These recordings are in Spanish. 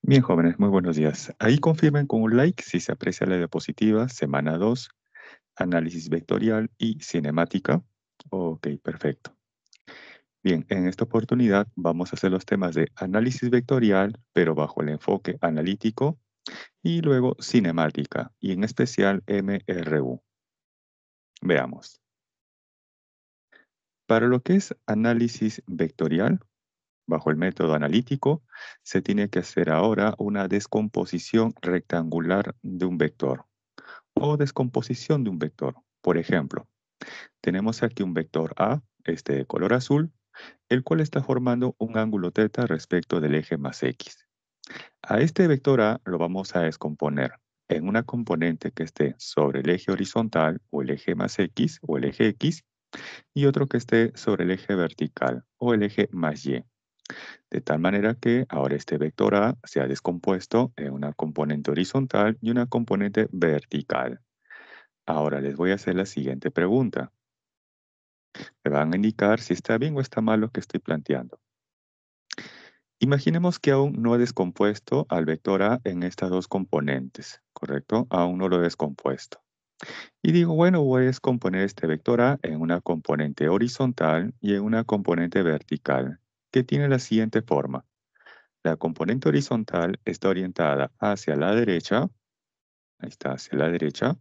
Bien, jóvenes, muy buenos días. Ahí confirmen con un like si se aprecia la diapositiva, semana 2, análisis vectorial y cinemática. Ok, perfecto. Bien, en esta oportunidad vamos a hacer los temas de análisis vectorial, pero bajo el enfoque analítico, y luego cinemática, y en especial MRU. Veamos. Para lo que es análisis vectorial, bajo el método analítico, se tiene que hacer ahora una descomposición rectangular de un vector o descomposición de un vector. Por ejemplo, tenemos aquí un vector A, este de color azul, el cual está formando un ángulo θ respecto del eje más X. A este vector A lo vamos a descomponer en una componente que esté sobre el eje horizontal o el eje más X o el eje X y otro que esté sobre el eje vertical o el eje más Y. De tal manera que ahora este vector A se ha descompuesto en una componente horizontal y una componente vertical. Ahora les voy a hacer la siguiente pregunta. Me van a indicar si está bien o está mal lo que estoy planteando. Imaginemos que aún no he descompuesto al vector A en estas dos componentes, ¿correcto? Aún no lo he descompuesto. Y digo, bueno, voy a descomponer este vector A en una componente horizontal y en una componente vertical, que tiene la siguiente forma. La componente horizontal está orientada hacia la derecha, ahí está, hacia la derecha,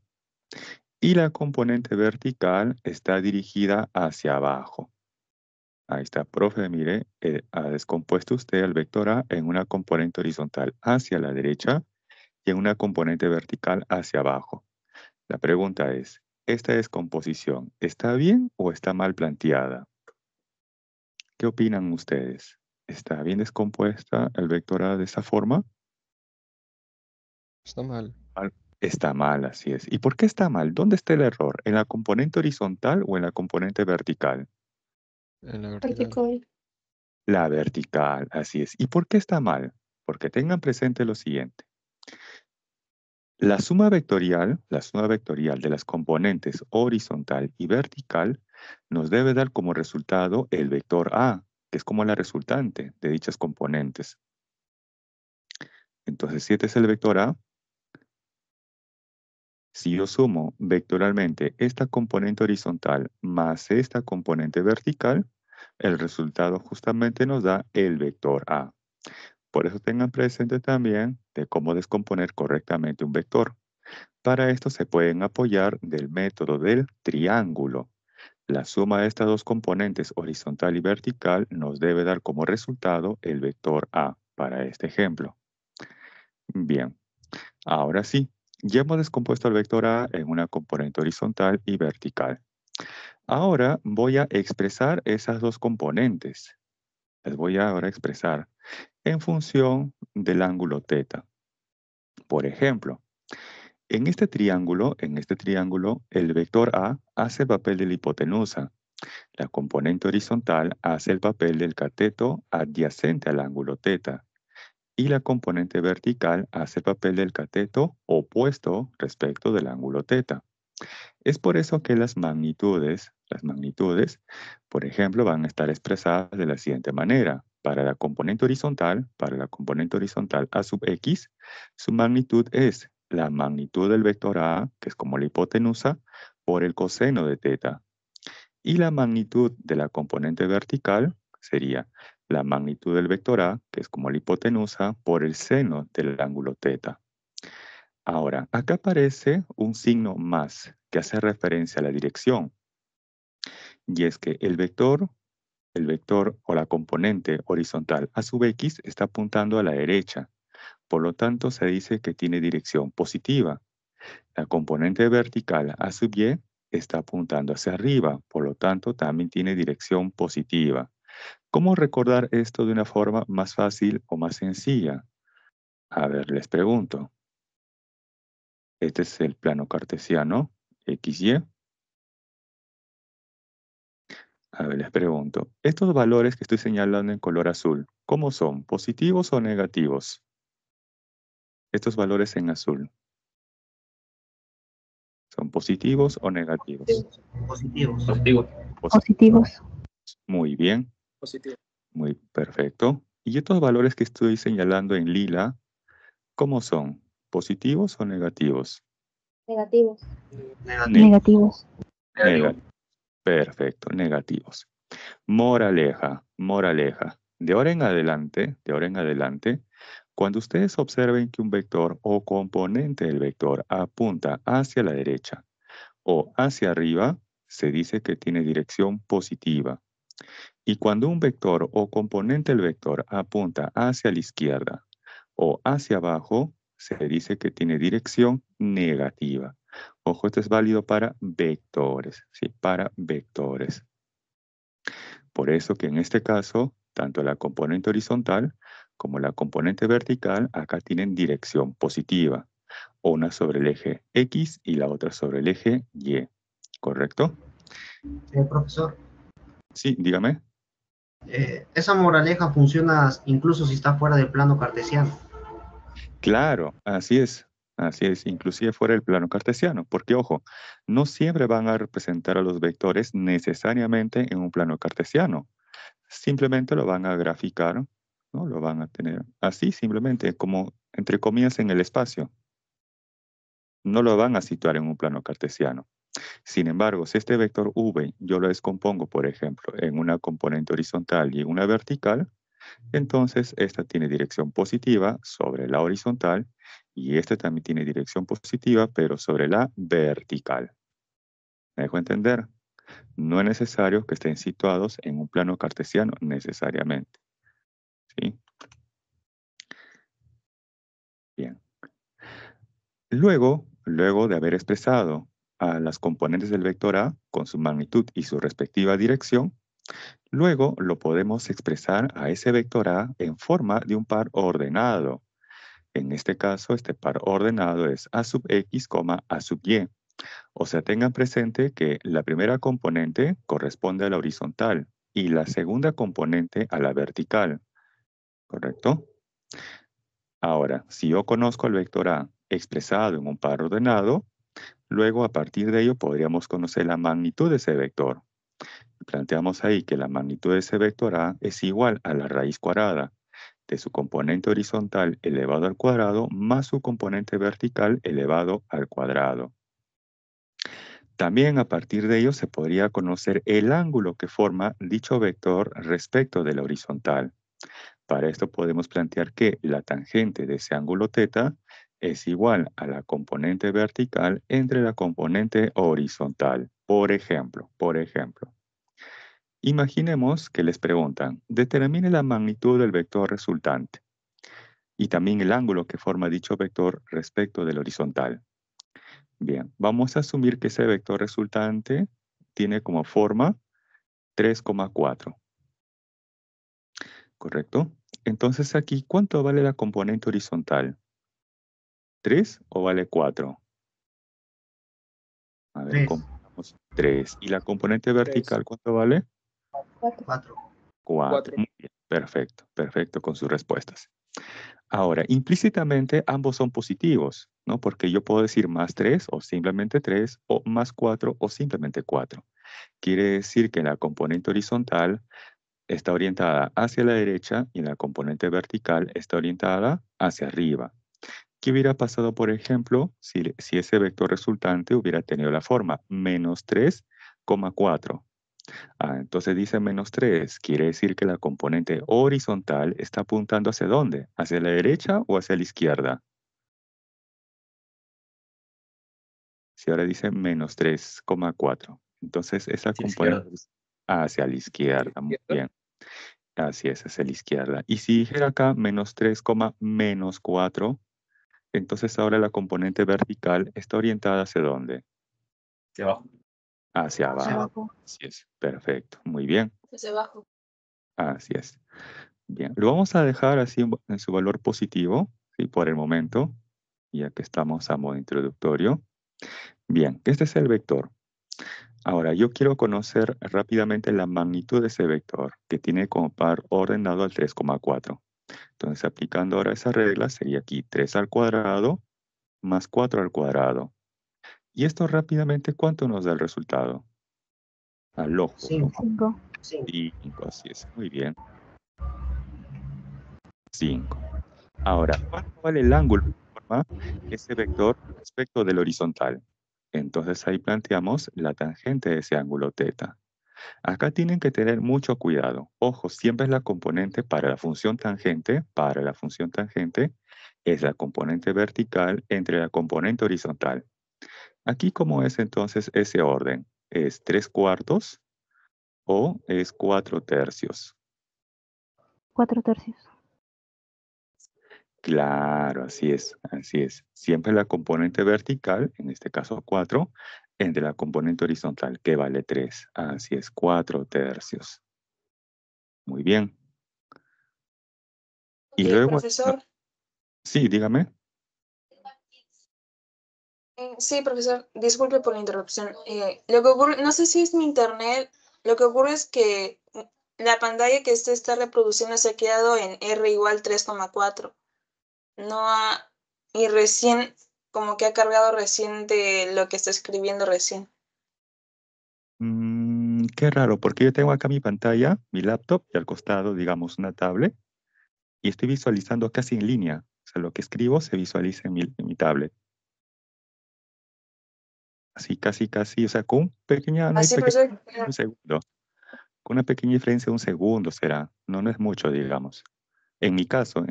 y la componente vertical está dirigida hacia abajo. Ahí está, profe, mire, ha descompuesto usted el vector A en una componente horizontal hacia la derecha y en una componente vertical hacia abajo. La pregunta es, ¿esta descomposición está bien o está mal planteada? ¿Qué opinan ustedes? ¿Está bien descompuesta el vector A de esa forma? Está mal. Está mal, así es. ¿Y por qué está mal? ¿Dónde está el error? ¿En la componente horizontal o en la componente vertical? En la vertical. Vertical. La vertical, así es. ¿Y por qué está mal? Porque tengan presente lo siguiente. La suma vectorial de las componentes horizontal y vertical nos debe dar como resultado el vector A, que es como la resultante de dichas componentes. Entonces, si este es el vector A, si yo sumo vectorialmente esta componente horizontal más esta componente vertical, el resultado justamente nos da el vector A. Por eso tengan presente también de cómo descomponer correctamente un vector. Para esto se pueden apoyar del método del triángulo. La suma de estas dos componentes horizontal y vertical nos debe dar como resultado el vector A para este ejemplo. Bien, ahora sí, ya hemos descompuesto el vector A en una componente horizontal y vertical. Ahora voy a expresar esas dos componentes. Las voy a ahora expresar en función del ángulo θ. Por ejemplo, en este triángulo, el vector A hace el papel de la hipotenusa. La componente horizontal hace el papel del cateto adyacente al ángulo θ. Y la componente vertical hace el papel del cateto opuesto respecto del ángulo θ. Es por eso que las magnitudes, por ejemplo, van a estar expresadas de la siguiente manera. Para la componente horizontal A sub x, su magnitud es la magnitud del vector A, que es como la hipotenusa, por el coseno de θ. Y la magnitud de la componente vertical sería la magnitud del vector A, que es como la hipotenusa, por el seno del ángulo θ. Ahora, acá aparece un signo más que hace referencia a la dirección. Y es que el vector o la componente horizontal a sub x está apuntando a la derecha. Por lo tanto, se dice que tiene dirección positiva. La componente vertical a sub y está apuntando hacia arriba. Por lo tanto, también tiene dirección positiva. ¿Cómo recordar esto de una forma más fácil o más sencilla? A ver, les pregunto. Este es el plano cartesiano, XY. A ver, les pregunto. Estos valores que estoy señalando en color azul, ¿cómo son? ¿Positivos o negativos? Estos valores en azul, ¿son positivos o negativos? Positivos. Positivos. Muy bien, Positivo. muy perfecto. Y estos valores que estoy señalando en lila, ¿Cómo son? ¿Positivos o negativos? Negativos. Negativos. Negativos. Perfecto, negativos. Moraleja, moraleja. De ahora en adelante, cuando ustedes observen que un vector o componente del vector apunta hacia la derecha o hacia arriba, se dice que tiene dirección positiva. Y cuando un vector o componente del vector apunta hacia la izquierda o hacia abajo, se dice que tiene dirección negativa. Ojo, esto es válido para vectores, ¿sí? Para vectores. Por eso que en este caso, tanto la componente horizontal como la componente vertical acá tienen dirección positiva. Una sobre el eje X y la otra sobre el eje Y. ¿Correcto? Profesor, Sí, dígame. esa moraleja funciona incluso si está fuera del plano cartesiano. Claro, así es. Así es, inclusive fuera del plano cartesiano, porque ojo, no siempre van a representar a los vectores necesariamente en un plano cartesiano. Simplemente lo van a graficar, ¿no? Lo van a tener así, simplemente, como entre comillas en el espacio. No lo van a situar en un plano cartesiano. Sin embargo, si este vector v yo lo descompongo, por ejemplo, en una componente horizontal y en una vertical, entonces esta tiene dirección positiva sobre la horizontal y esta también tiene dirección positiva, pero sobre la vertical. ¿Me dejo entender? No es necesario que estén situados en un plano cartesiano necesariamente. ¿Sí? Bien. Luego de haber expresado a las componentes del vector A con su magnitud y su respectiva dirección, luego lo podemos expresar a ese vector A en forma de un par ordenado. En este caso, este par ordenado es A sub X, A sub Y. O sea, tengan presente que la primera componente corresponde a la horizontal y la segunda componente a la vertical. ¿Correcto? Ahora, si yo conozco el vector A expresado en un par ordenado, luego a partir de ello podríamos conocer la magnitud de ese vector. Planteamos ahí que la magnitud de ese vector A es igual a la raíz cuadrada de su componente horizontal elevado al cuadrado más su componente vertical elevado al cuadrado. También a partir de ello se podría conocer el ángulo que forma dicho vector respecto de la horizontal. Para esto podemos plantear que la tangente de ese ángulo θ es igual a la componente vertical entre la componente horizontal. Por ejemplo, imaginemos que les preguntan, determine la magnitud del vector resultante y también el ángulo que forma dicho vector respecto del horizontal. Bien, vamos a asumir que ese vector resultante tiene como forma 3,4. ¿Correcto? Entonces aquí, ¿cuánto vale la componente horizontal? ¿3 o vale 4? A ver, compramos 3. ¿Y la componente vertical cuánto vale? 4. 4. Muy bien, perfecto, perfecto con sus respuestas. Ahora, implícitamente ambos son positivos, ¿no? Porque yo puedo decir más 3 o simplemente 3 o más 4 o simplemente 4. Quiere decir que la componente horizontal está orientada hacia la derecha y la componente vertical está orientada hacia arriba. ¿Qué hubiera pasado, por ejemplo, si ese vector resultante hubiera tenido la forma menos 3,4? Entonces dice menos 3, quiere decir que la componente horizontal está apuntando ¿hacia dónde? ¿Hacia la derecha o hacia la izquierda? Si ahora dice menos 3,4. Entonces esa componente es hacia la izquierda. Muy bien. Así es, hacia la izquierda. Y si dijera acá menos 3, menos 4, entonces ahora la componente vertical está orientada ¿hacia dónde? Hacia abajo. Hacia abajo. Así es, perfecto, muy bien. Hacia abajo. Así es. Bien, lo vamos a dejar así en su valor positivo, ¿sí? Por el momento, ya que estamos a modo introductorio. Bien, este es el vector. Ahora, yo quiero conocer rápidamente la magnitud de ese vector, que tiene como par ordenado al 3,4. Entonces, aplicando ahora esa regla, sería aquí 3 al cuadrado más 4 al cuadrado. Y esto rápidamente, ¿cuánto nos da el resultado? Al ojo. 5. 5, así es. Muy bien. 5. Ahora, ¿cuánto vale el ángulo que forma ese vector respecto del horizontal? Entonces ahí planteamos la tangente de ese ángulo teta. Acá tienen que tener mucho cuidado. Ojo, siempre es la componente para la función tangente es la componente vertical entre la componente horizontal. Aquí, ¿cómo es entonces ese orden? ¿Es 3/4 o es 4/3? 4/3. Claro, así es, así es. Siempre la componente vertical, en este caso 4, entre la componente horizontal, que vale 3. Así es, 4/3. Muy bien. Y Y luego, profesor, sí, dígame. sí, profesor, disculpe por la interrupción. Lo que ocurre, no sé si es mi internet, lo que ocurre es que la pantalla que usted está reproduciendo se ha quedado en R igual 3,4. No ha, y recién, como que ha cargado recién de lo que está escribiendo recién. Qué raro, porque yo tengo acá mi pantalla, mi laptop, y al costado, digamos, una tablet, y estoy visualizando casi en línea. O sea, lo que escribo se visualiza en mi tablet. Así, casi, casi, o sea, no hay Así, pequeña, profesor. un segundo. Con una pequeña diferencia de un segundo será. No, no es mucho, digamos. En mi caso.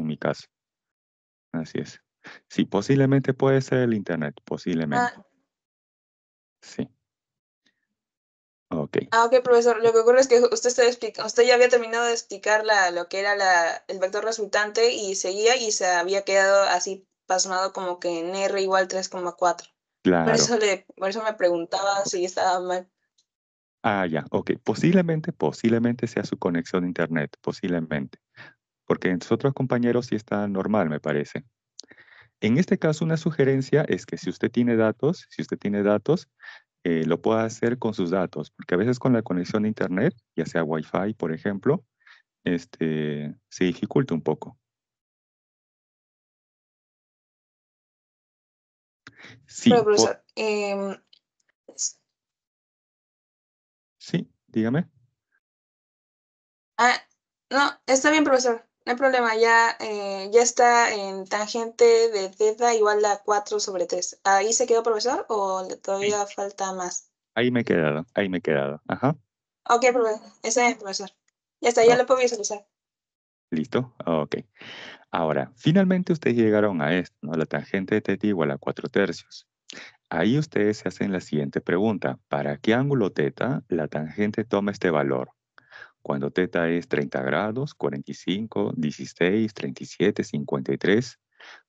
Así es. Sí, posiblemente puede ser el internet, posiblemente. Ah, Sí. Ok. ok, profesor. Lo que ocurre es que usted ya había terminado de explicar lo que era el vector resultante y seguía y se había quedado así pasmado como que en R igual 3,4. Claro. Por eso me preguntaba si estaba mal. Ah, ya. Ok. Posiblemente sea su conexión a internet. Posiblemente. Porque en sus otros compañeros sí está normal, me parece. En este caso, una sugerencia es que si usted tiene datos, lo pueda hacer con sus datos, porque a veces con la conexión a internet, ya sea Wi-Fi, por ejemplo, se dificulta un poco. Sí, Pero, profesor, sí, dígame. ah, no, está bien, profesor. No hay problema. Ya está en tangente de θ igual a 4/3. ¿Ahí se quedó, profesor, o Sí, todavía falta más? ahí me he quedado, ahí me he quedado. Ajá. Ok, profesor. Está bien, profesor. Ya está, ya Oh, lo puedo visualizar. ¿listo? Ok. Ahora, finalmente ustedes llegaron a esto, ¿no? La tangente de θ igual a 4/3. Ahí ustedes se hacen la siguiente pregunta. ¿Para qué ángulo θ la tangente toma este valor? Cuando θ es 30 grados, 45, 16, 37, 53.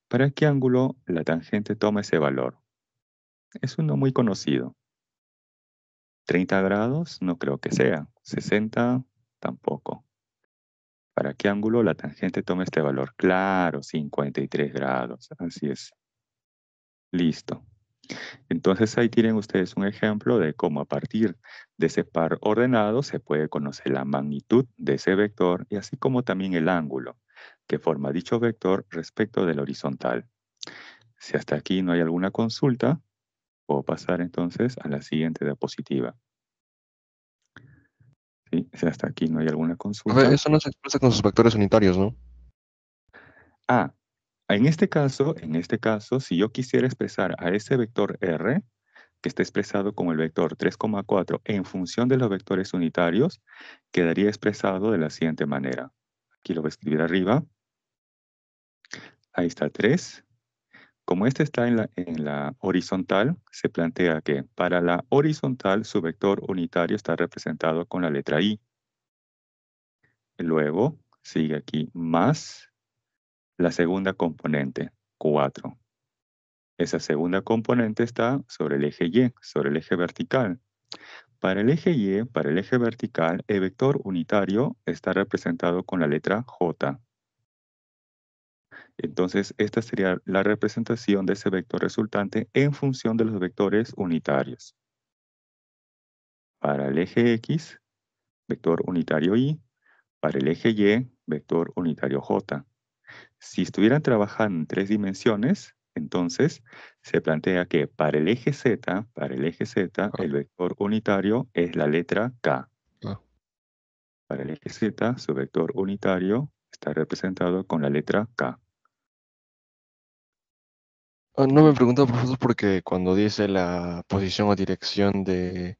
¿Para qué ángulo la tangente toma ese valor? Es uno muy conocido. 30 grados no creo que sea. 60 tampoco. ¿Para qué ángulo la tangente toma este valor? Claro, 53 grados. Así es. Listo. Entonces ahí tienen ustedes un ejemplo de cómo a partir de ese par ordenado se puede conocer la magnitud de ese vector y así como también el ángulo que forma dicho vector respecto del horizontal. Si hasta aquí no hay alguna consulta, puedo pasar entonces a la siguiente diapositiva. ¿Sí? Si hasta aquí no hay alguna Profe, consulta. eso no se expresa con sus vectores unitarios, ¿no? Ah, en este caso, si yo quisiera expresar a ese vector R, que está expresado como el vector 3,4 en función de los vectores unitarios, quedaría expresado de la siguiente manera. Aquí lo voy a escribir arriba. Ahí está 3. Como este está en la horizontal, se plantea que para la horizontal su vector unitario está representado con la letra I. Luego sigue aquí más la segunda componente, 4. Esa segunda componente está sobre el eje Y, sobre el eje vertical. Para el eje Y, para el eje vertical, el vector unitario está representado con la letra J. Entonces, esta sería la representación de ese vector resultante en función de los vectores unitarios. Para el eje X, vector unitario Y. Para el eje Y, vector unitario J. Si estuvieran trabajando en 3 dimensiones, entonces se plantea que para el eje Z, Ah, el vector unitario es la letra K. ah. Para el eje Z, su vector unitario está representado con la letra K. No me pregunto, profesor, porque cuando dice la posición o dirección de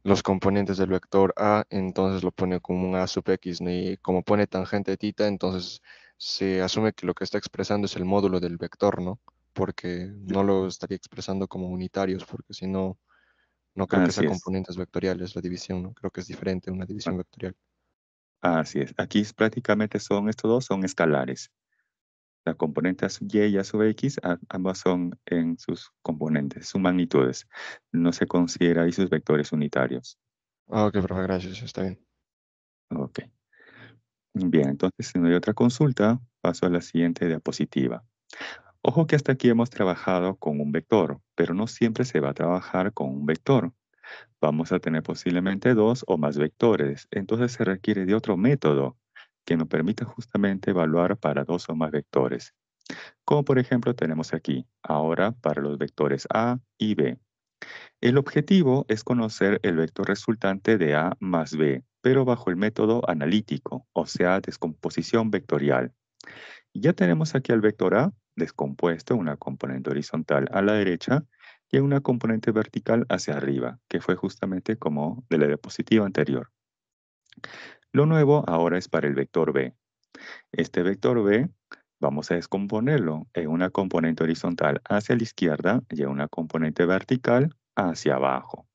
los componentes del vector A, entonces lo pone como un A sub X, ¿no? Y como pone tangente θ, entonces se asume que lo que está expresando es el módulo del vector, ¿no? Porque no lo estaría expresando como unitarios, porque si no, no creo que sea Así es. componentes vectoriales la división, ¿no? Creo que es diferente una división vectorial. Así es. Aquí prácticamente son estos dos, son escalares. La componente a sub y y a sub x, ambas son en sus componentes, sus magnitudes. No se considera ahí sus vectores unitarios. Ah, ok, profe, gracias, está bien. Ok. Bien, entonces si no hay otra consulta, paso a la siguiente diapositiva. Ojo que hasta aquí hemos trabajado con un vector, pero no siempre se va a trabajar con un vector. Vamos a tener posiblemente dos o más vectores, entonces se requiere de otro método que nos permita justamente evaluar para dos o más vectores. Como por ejemplo tenemos aquí, ahora para los vectores A y B. El objetivo es conocer el vector resultante de A más B, pero bajo el método analítico, o sea, descomposición vectorial. Ya tenemos aquí al vector A descompuesto en una componente horizontal a la derecha y en una componente vertical hacia arriba, que fue justamente como de la diapositiva anterior. Lo nuevo ahora es para el vector B. Este vector B vamos a descomponerlo en una componente horizontal hacia la izquierda y en una componente vertical hacia abajo.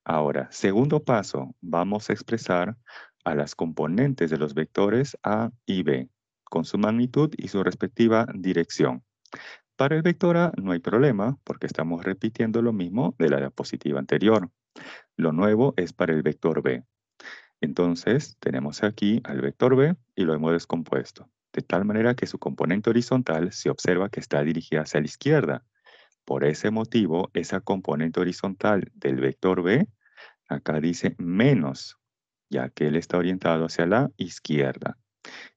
Ahora, segundo paso, vamos a expresar a las componentes de los vectores A y B, con su magnitud y su respectiva dirección. Para el vector A no hay problema, porque estamos repitiendo lo mismo de la diapositiva anterior. Lo nuevo es para el vector B. Entonces, tenemos aquí al vector B y lo hemos descompuesto, de tal manera que su componente horizontal se observa que está dirigida hacia la izquierda. Por ese motivo, esa componente horizontal del vector B acá dice menos, ya que él está orientado hacia la izquierda.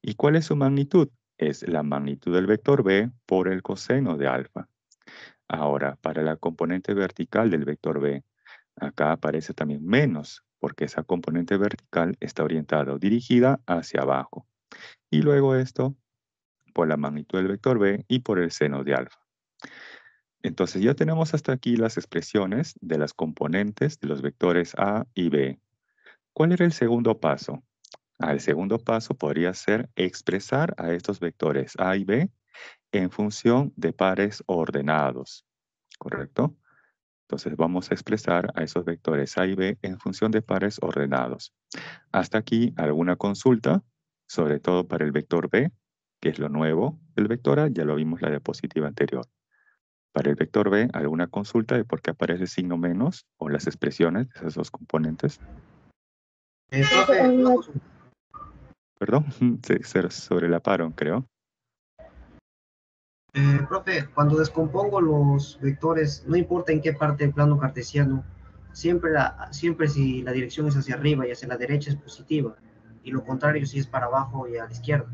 ¿Y cuál es su magnitud? Es la magnitud del vector B por el coseno de alfa. Ahora, para la componente vertical del vector B, acá aparece también menos, porque esa componente vertical está orientada o dirigida hacia abajo. Y luego esto por la magnitud del vector B y por el seno de alfa. Entonces ya tenemos hasta aquí las expresiones de las componentes de los vectores A y B. ¿Cuál era el segundo paso? El segundo paso podría ser expresar a estos vectores A y B en función de pares ordenados, ¿correcto? Entonces vamos a expresar a esos vectores A y B en función de pares ordenados. Hasta aquí alguna consulta, sobre todo para el vector B, que es lo nuevo. El vector A ya lo vimos en la diapositiva anterior. Para el vector B, alguna consulta de por qué aparece el signo menos o las expresiones de esas dos componentes. Profe, una consulta. Perdón, se sobrelaparon, creo. Profe, cuando descompongo los vectores, no importa en qué parte del plano cartesiano, siempre si la dirección es hacia arriba y hacia la derecha es positiva, y lo contrario si es para abajo y a la izquierda.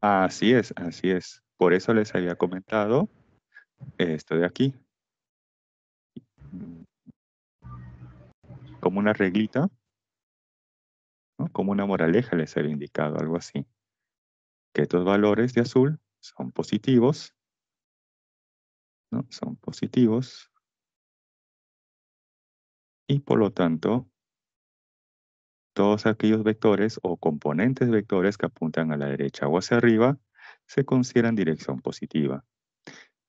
Así es, así es. Por eso les había comentado esto de aquí. Mm, Como una reglita, ¿no? Como una moraleja les había indicado, algo así. Que estos valores de azul son positivos, ¿no? Son positivos y por lo tanto todos aquellos vectores o componentes vectores que apuntan a la derecha o hacia arriba se consideran dirección positiva.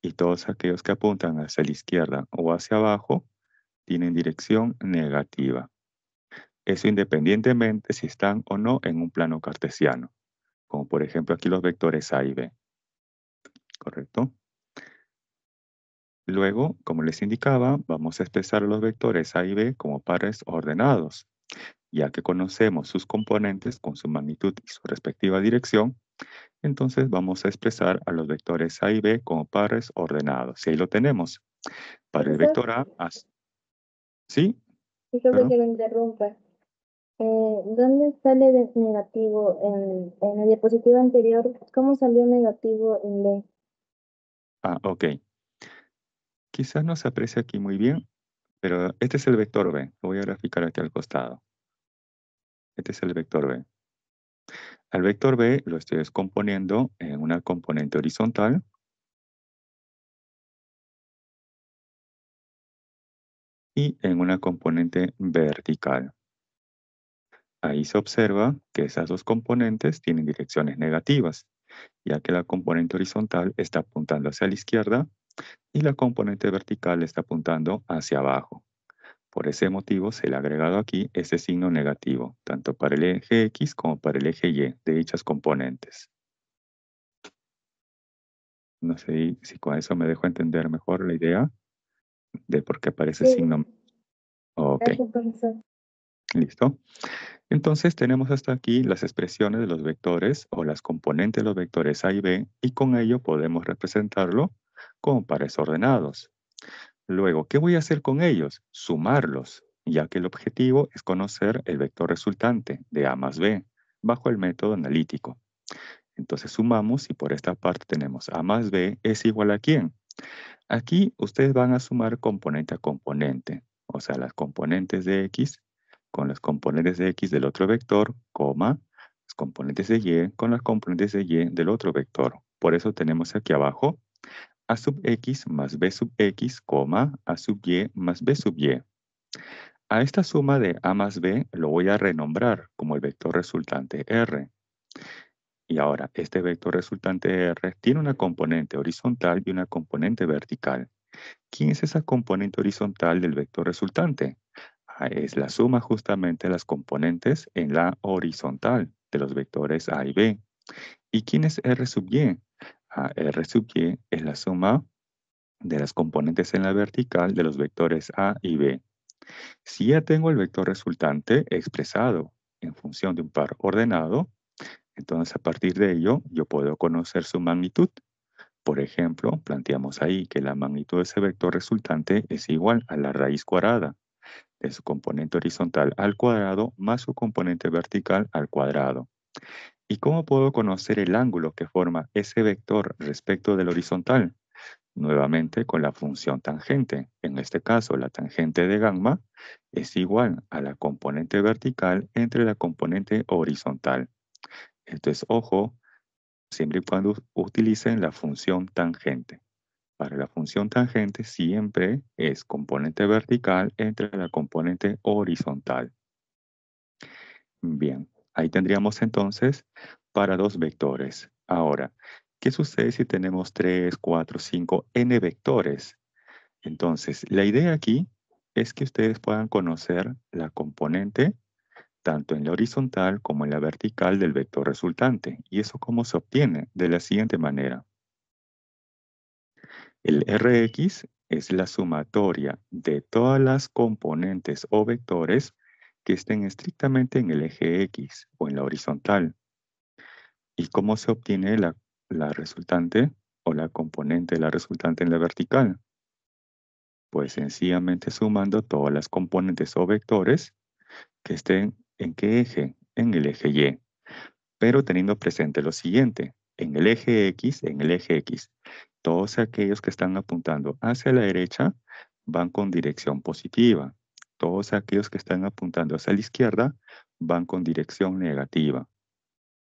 Y todos aquellos que apuntan hacia la izquierda o hacia abajo tienen dirección negativa. Eso independientemente si están o no en un plano cartesiano, como por ejemplo aquí los vectores A y B, ¿correcto? Luego, como les indicaba, vamos a expresar los vectores A y B como pares ordenados. Ya que conocemos sus componentes con su magnitud y su respectiva dirección, entonces vamos a expresar a los vectores A y B como pares ordenados. Y ahí lo tenemos. Para el vector A, ¿sí? Disculpe ¿Perdón? que lo interrumpa. ¿Dónde sale de negativo en la diapositiva anterior? ¿Cómo salió negativo en B? Ok. Quizás no se aprecia aquí muy bien, pero este es el vector B. Lo voy a graficar aquí al costado. Este es el vector B. Al vector B lo estoy descomponiendo en una componente horizontal y en una componente vertical. Ahí se observa que esas dos componentes tienen direcciones negativas, ya que la componente horizontal está apuntando hacia la izquierda y la componente vertical está apuntando hacia abajo. Por ese motivo se le ha agregado aquí ese signo negativo, tanto para el eje X como para el eje Y de dichas componentes. No sé si con eso me dejo entender mejor la idea de por qué aparece el Sí, signo. Ok, gracias, profesor. listo. Entonces tenemos hasta aquí las expresiones de los vectores o las componentes de los vectores A y B y con ello podemos representarlo como pares ordenados. Luego, ¿qué voy a hacer con ellos? Sumarlos, ya que el objetivo es conocer el vector resultante de A más B bajo el método analítico. Entonces sumamos y por esta parte tenemos A más B es igual a ¿quién? Aquí ustedes van a sumar componente a componente, o sea, las componentes de X con las componentes de X del otro vector, coma, las componentes de Y con las componentes de Y del otro vector. Por eso tenemos aquí abajo A sub X más B sub X, coma, A sub Y más B sub Y. A esta suma de A más B lo voy a renombrar como el vector resultante R. Y ahora, este vector resultante R tiene una componente horizontal y una componente vertical. ¿Quién es esa componente horizontal del vector resultante? Es la suma justamente de las componentes en la horizontal de los vectores A y B. ¿Y quién es R sub Y? R sub Y es la suma de las componentes en la vertical de los vectores A y B. Si ya tengo el vector resultante expresado en función de un par ordenado, entonces a partir de ello yo puedo conocer su magnitud. Por ejemplo, planteamos ahí que la magnitud de ese vector resultante es igual a la raíz cuadrada de su componente horizontal al cuadrado más su componente vertical al cuadrado. ¿Y cómo puedo conocer el ángulo que forma ese vector respecto del horizontal? Nuevamente con la función tangente. En este caso, la tangente de gamma es igual a la componente vertical entre la componente horizontal. Entonces, ojo, siempre y cuando utilicen la función tangente. Para la función tangente siempre es componente vertical entre la componente horizontal. Bien, ahí tendríamos entonces para dos vectores. Ahora, ¿qué sucede si tenemos 3, 4, 5, n vectores? Entonces, la idea aquí es que ustedes puedan conocer la componente tanto en la horizontal como en la vertical del vector resultante. ¿Y eso cómo se obtiene? De la siguiente manera. El Rx es la sumatoria de todas las componentes o vectores que estén estrictamente en el eje X o en la horizontal. ¿Y cómo se obtiene la resultante o la componente de la resultante en la vertical? Pues sencillamente sumando todas las componentes o vectores que estén en qué eje, en el eje Y. Pero teniendo presente lo siguiente, en el eje X, todos aquellos que están apuntando hacia la derecha van con dirección positiva. Todos aquellos que están apuntando hacia la izquierda van con dirección negativa.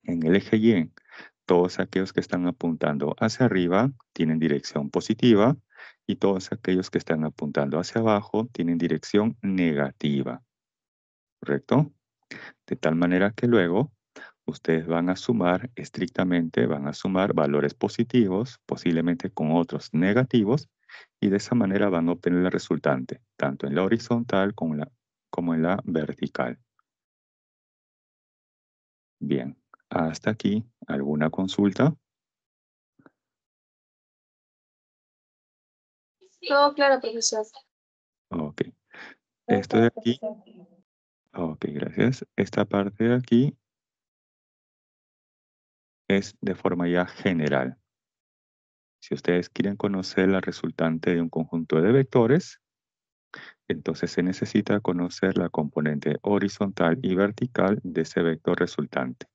En el eje Y, todos aquellos que están apuntando hacia arriba tienen dirección positiva y todos aquellos que están apuntando hacia abajo tienen dirección negativa. ¿Correcto? De tal manera que luego ustedes van a sumar estrictamente, van a sumar valores positivos, posiblemente con otros negativos, y de esa manera van a obtener la resultante, tanto en la horizontal como en la vertical. Bien, hasta aquí, ¿alguna consulta? Todo claro, profesor. Ok. Esto de aquí, ok, gracias. Esta parte de aquí es de forma ya general. Si ustedes quieren conocer la resultante de un conjunto de vectores, entonces se necesita conocer la componente horizontal y vertical de ese vector resultante.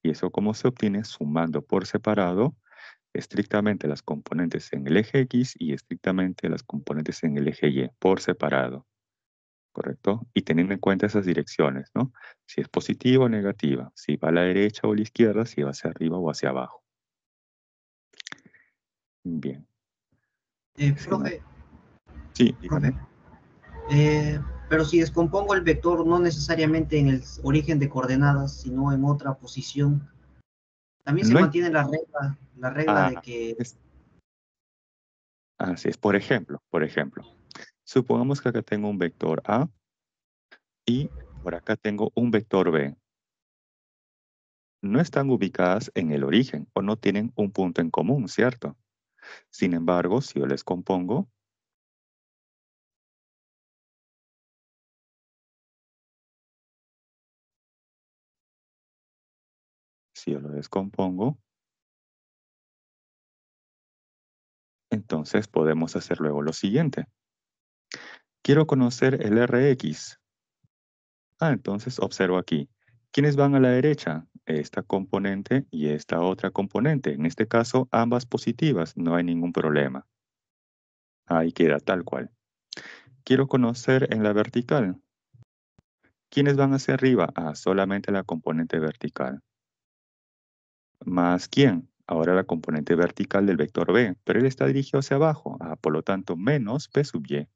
¿Y eso cómo se obtiene? Sumando por separado estrictamente las componentes en el eje X y estrictamente las componentes en el eje Y, por separado. ¿Correcto? Y teniendo en cuenta esas direcciones, ¿no? Si es positiva o negativa, si va a la derecha o a la izquierda, si va hacia arriba o hacia abajo. Bien. Profe, Sí, dígame. Pero si descompongo el vector no necesariamente en el origen de coordenadas, sino en otra posición, también se No hay... mantiene la regla de Ah, que así es. Por ejemplo, supongamos que acá tengo un vector A y por acá tengo un vector B. No están ubicadas en el origen o no tienen un punto en común, ¿cierto? Sin embargo, si yo les compongo, si yo lo descompongo, entonces podemos hacer luego lo siguiente. Quiero conocer el Rx. Entonces observo aquí. ¿Quiénes van a la derecha? Esta componente y esta otra componente. En este caso, ambas positivas. No hay ningún problema. Ahí queda tal cual. Quiero conocer en la vertical. ¿Quiénes van hacia arriba? Solamente la componente vertical. ¿Más quién? Ahora la componente vertical del vector B, pero él está dirigido hacia abajo. Por lo tanto, menos P sub Y.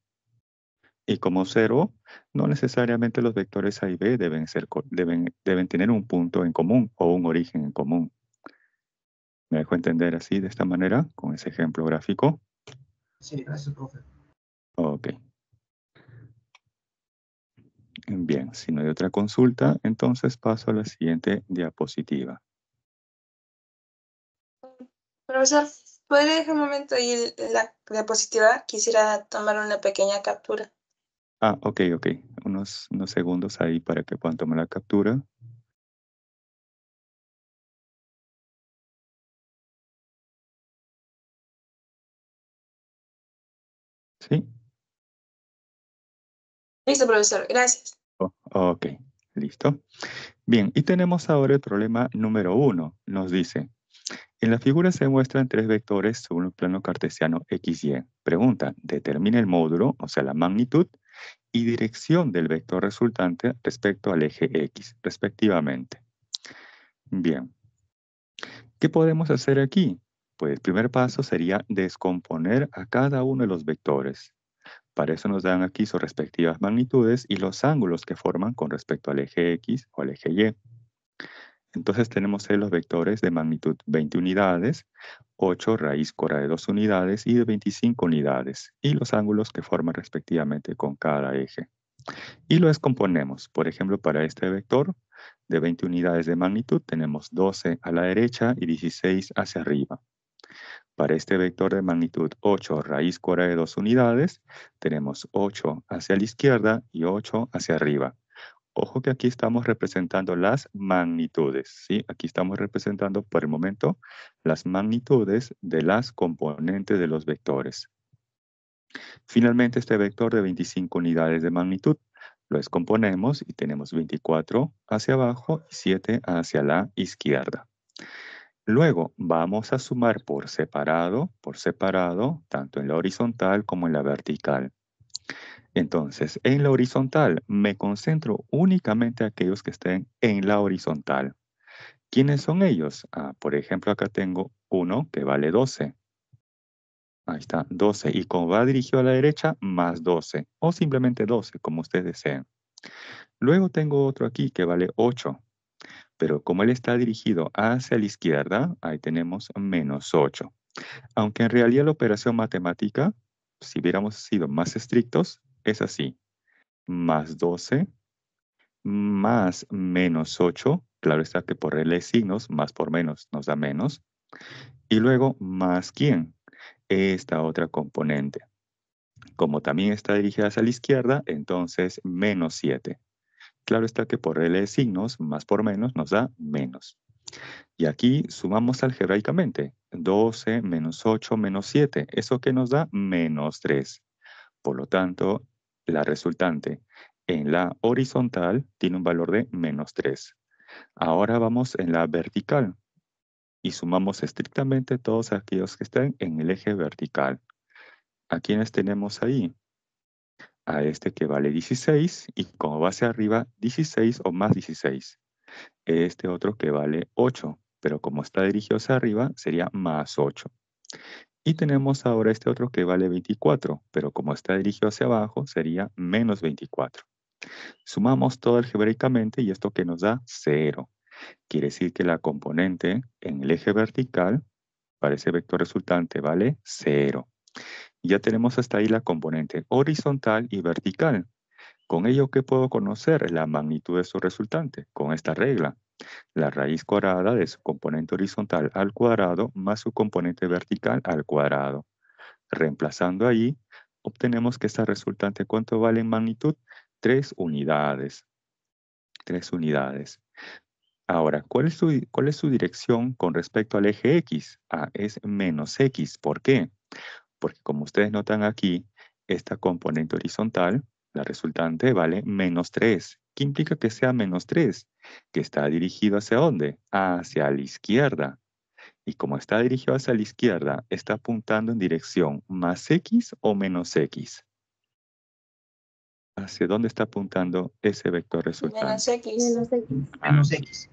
Y como observo, no necesariamente los vectores A y B deben tener un punto en común o un origen en común. ¿Me dejo entender así, de esta manera, con ese ejemplo gráfico? sí, gracias, profe. Ok. Bien, si no hay otra consulta, entonces paso a la siguiente diapositiva. Profesor, ¿podría dejar un momento ahí la diapositiva? Quisiera tomar una pequeña captura. Ok. Unos segundos ahí para que puedan tomar la captura. ¿Sí? Listo, profesor, gracias. Ok, listo. Bien, y tenemos ahora el problema número 1. Nos dice, en la figura se muestran 3 vectores según el plano cartesiano x, y. Pregunta, determina el módulo, o sea, la magnitud, y dirección del vector resultante respecto al eje X, respectivamente. Bien, ¿qué podemos hacer aquí? Pues el primer paso sería descomponer a cada uno de los vectores. Para eso nos dan aquí sus respectivas magnitudes y los ángulos que forman con respecto al eje X o al eje Y. Entonces tenemos ahí los vectores de magnitud 20 unidades, 8 raíz cuadrada de 2 unidades y de 25 unidades, y los ángulos que forman respectivamente con cada eje. Y lo descomponemos. Por ejemplo, para este vector de 20 unidades de magnitud tenemos 12 a la derecha y 16 hacia arriba. Para este vector de magnitud 8 raíz cuadrada de 2 unidades, tenemos 8 hacia la izquierda y 8 hacia arriba. Ojo que aquí estamos representando las magnitudes, ¿sí? Aquí estamos representando por el momento las magnitudes de las componentes de los vectores. Finalmente, este vector de 25 unidades de magnitud lo descomponemos y tenemos 24 hacia abajo y 7 hacia la izquierda. Luego vamos a sumar por separado, tanto en la horizontal como en la vertical. Entonces, en la horizontal me concentro únicamente en aquellos que estén en la horizontal. ¿Quiénes son ellos? Por ejemplo, acá tengo uno que vale 12. Ahí está, 12. Y como va dirigido a la derecha, más 12. O simplemente 12, como ustedes deseen. Luego tengo otro aquí que vale 8. Pero como él está dirigido hacia la izquierda, ahí tenemos menos 8. Aunque en realidad la operación matemática, si hubiéramos sido más estrictos, es así. Más 12 más menos 8. Claro está que por regla de signos, más por menos nos da menos. Y luego, ¿más quién? Esta otra componente. Como también está dirigida hacia la izquierda, entonces menos 7. Claro está que por regla de signos, más por menos nos da menos. Y aquí sumamos algebraicamente. 12 menos 8 menos 7. ¿Eso qué nos da? Menos 3. Por lo tanto, la resultante en la horizontal tiene un valor de menos 3. Ahora vamos en la vertical y sumamos estrictamente todos aquellos que están en el eje vertical. ¿A quiénes tenemos ahí? A este que vale 16 y como va hacia arriba, 16 o más 16. Este otro que vale 8, pero como está dirigido hacia arriba, sería más 8. Y tenemos ahora este otro que vale 24, pero como está dirigido hacia abajo, sería menos 24. Sumamos todo algebraicamente y esto que nos da 0. Quiere decir que la componente en el eje vertical para ese vector resultante vale 0. Y ya tenemos hasta ahí la componente horizontal y vertical. Con ello, ¿qué puedo conocer? La magnitud de su resultante, con esta regla. La raíz cuadrada de su componente horizontal al cuadrado más su componente vertical al cuadrado. Reemplazando ahí, obtenemos que esta resultante, ¿cuánto vale en magnitud? 3 unidades. 3 unidades. Ahora, ¿cuál es su dirección con respecto al eje X? Es menos X. ¿Por qué? Porque como ustedes notan aquí, esta componente horizontal, la resultante, vale menos 3. ¿Qué implica que sea menos 3? Que está dirigido ¿hacia dónde? Hacia la izquierda. Y como está dirigido hacia la izquierda, ¿está apuntando en dirección más X o menos X? ¿Hacia dónde está apuntando ese vector resultante? Menos X. Menos X. Menos X.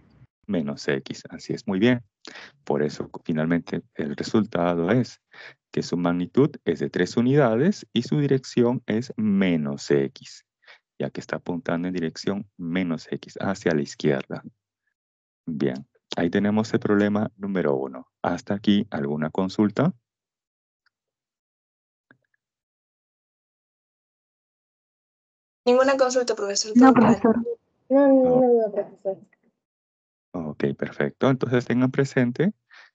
Menos X, así es, muy bien. Por eso, finalmente, el resultado es que su magnitud es de 3 unidades y su dirección es menos X, ya que está apuntando en dirección menos X, hacia la izquierda. Bien, ahí tenemos el problema número 1. ¿Hasta aquí alguna consulta? Ninguna consulta, profesor. No, Todo claro. profesor. No, ninguna duda, profesor. Ok, perfecto. Entonces tengan presente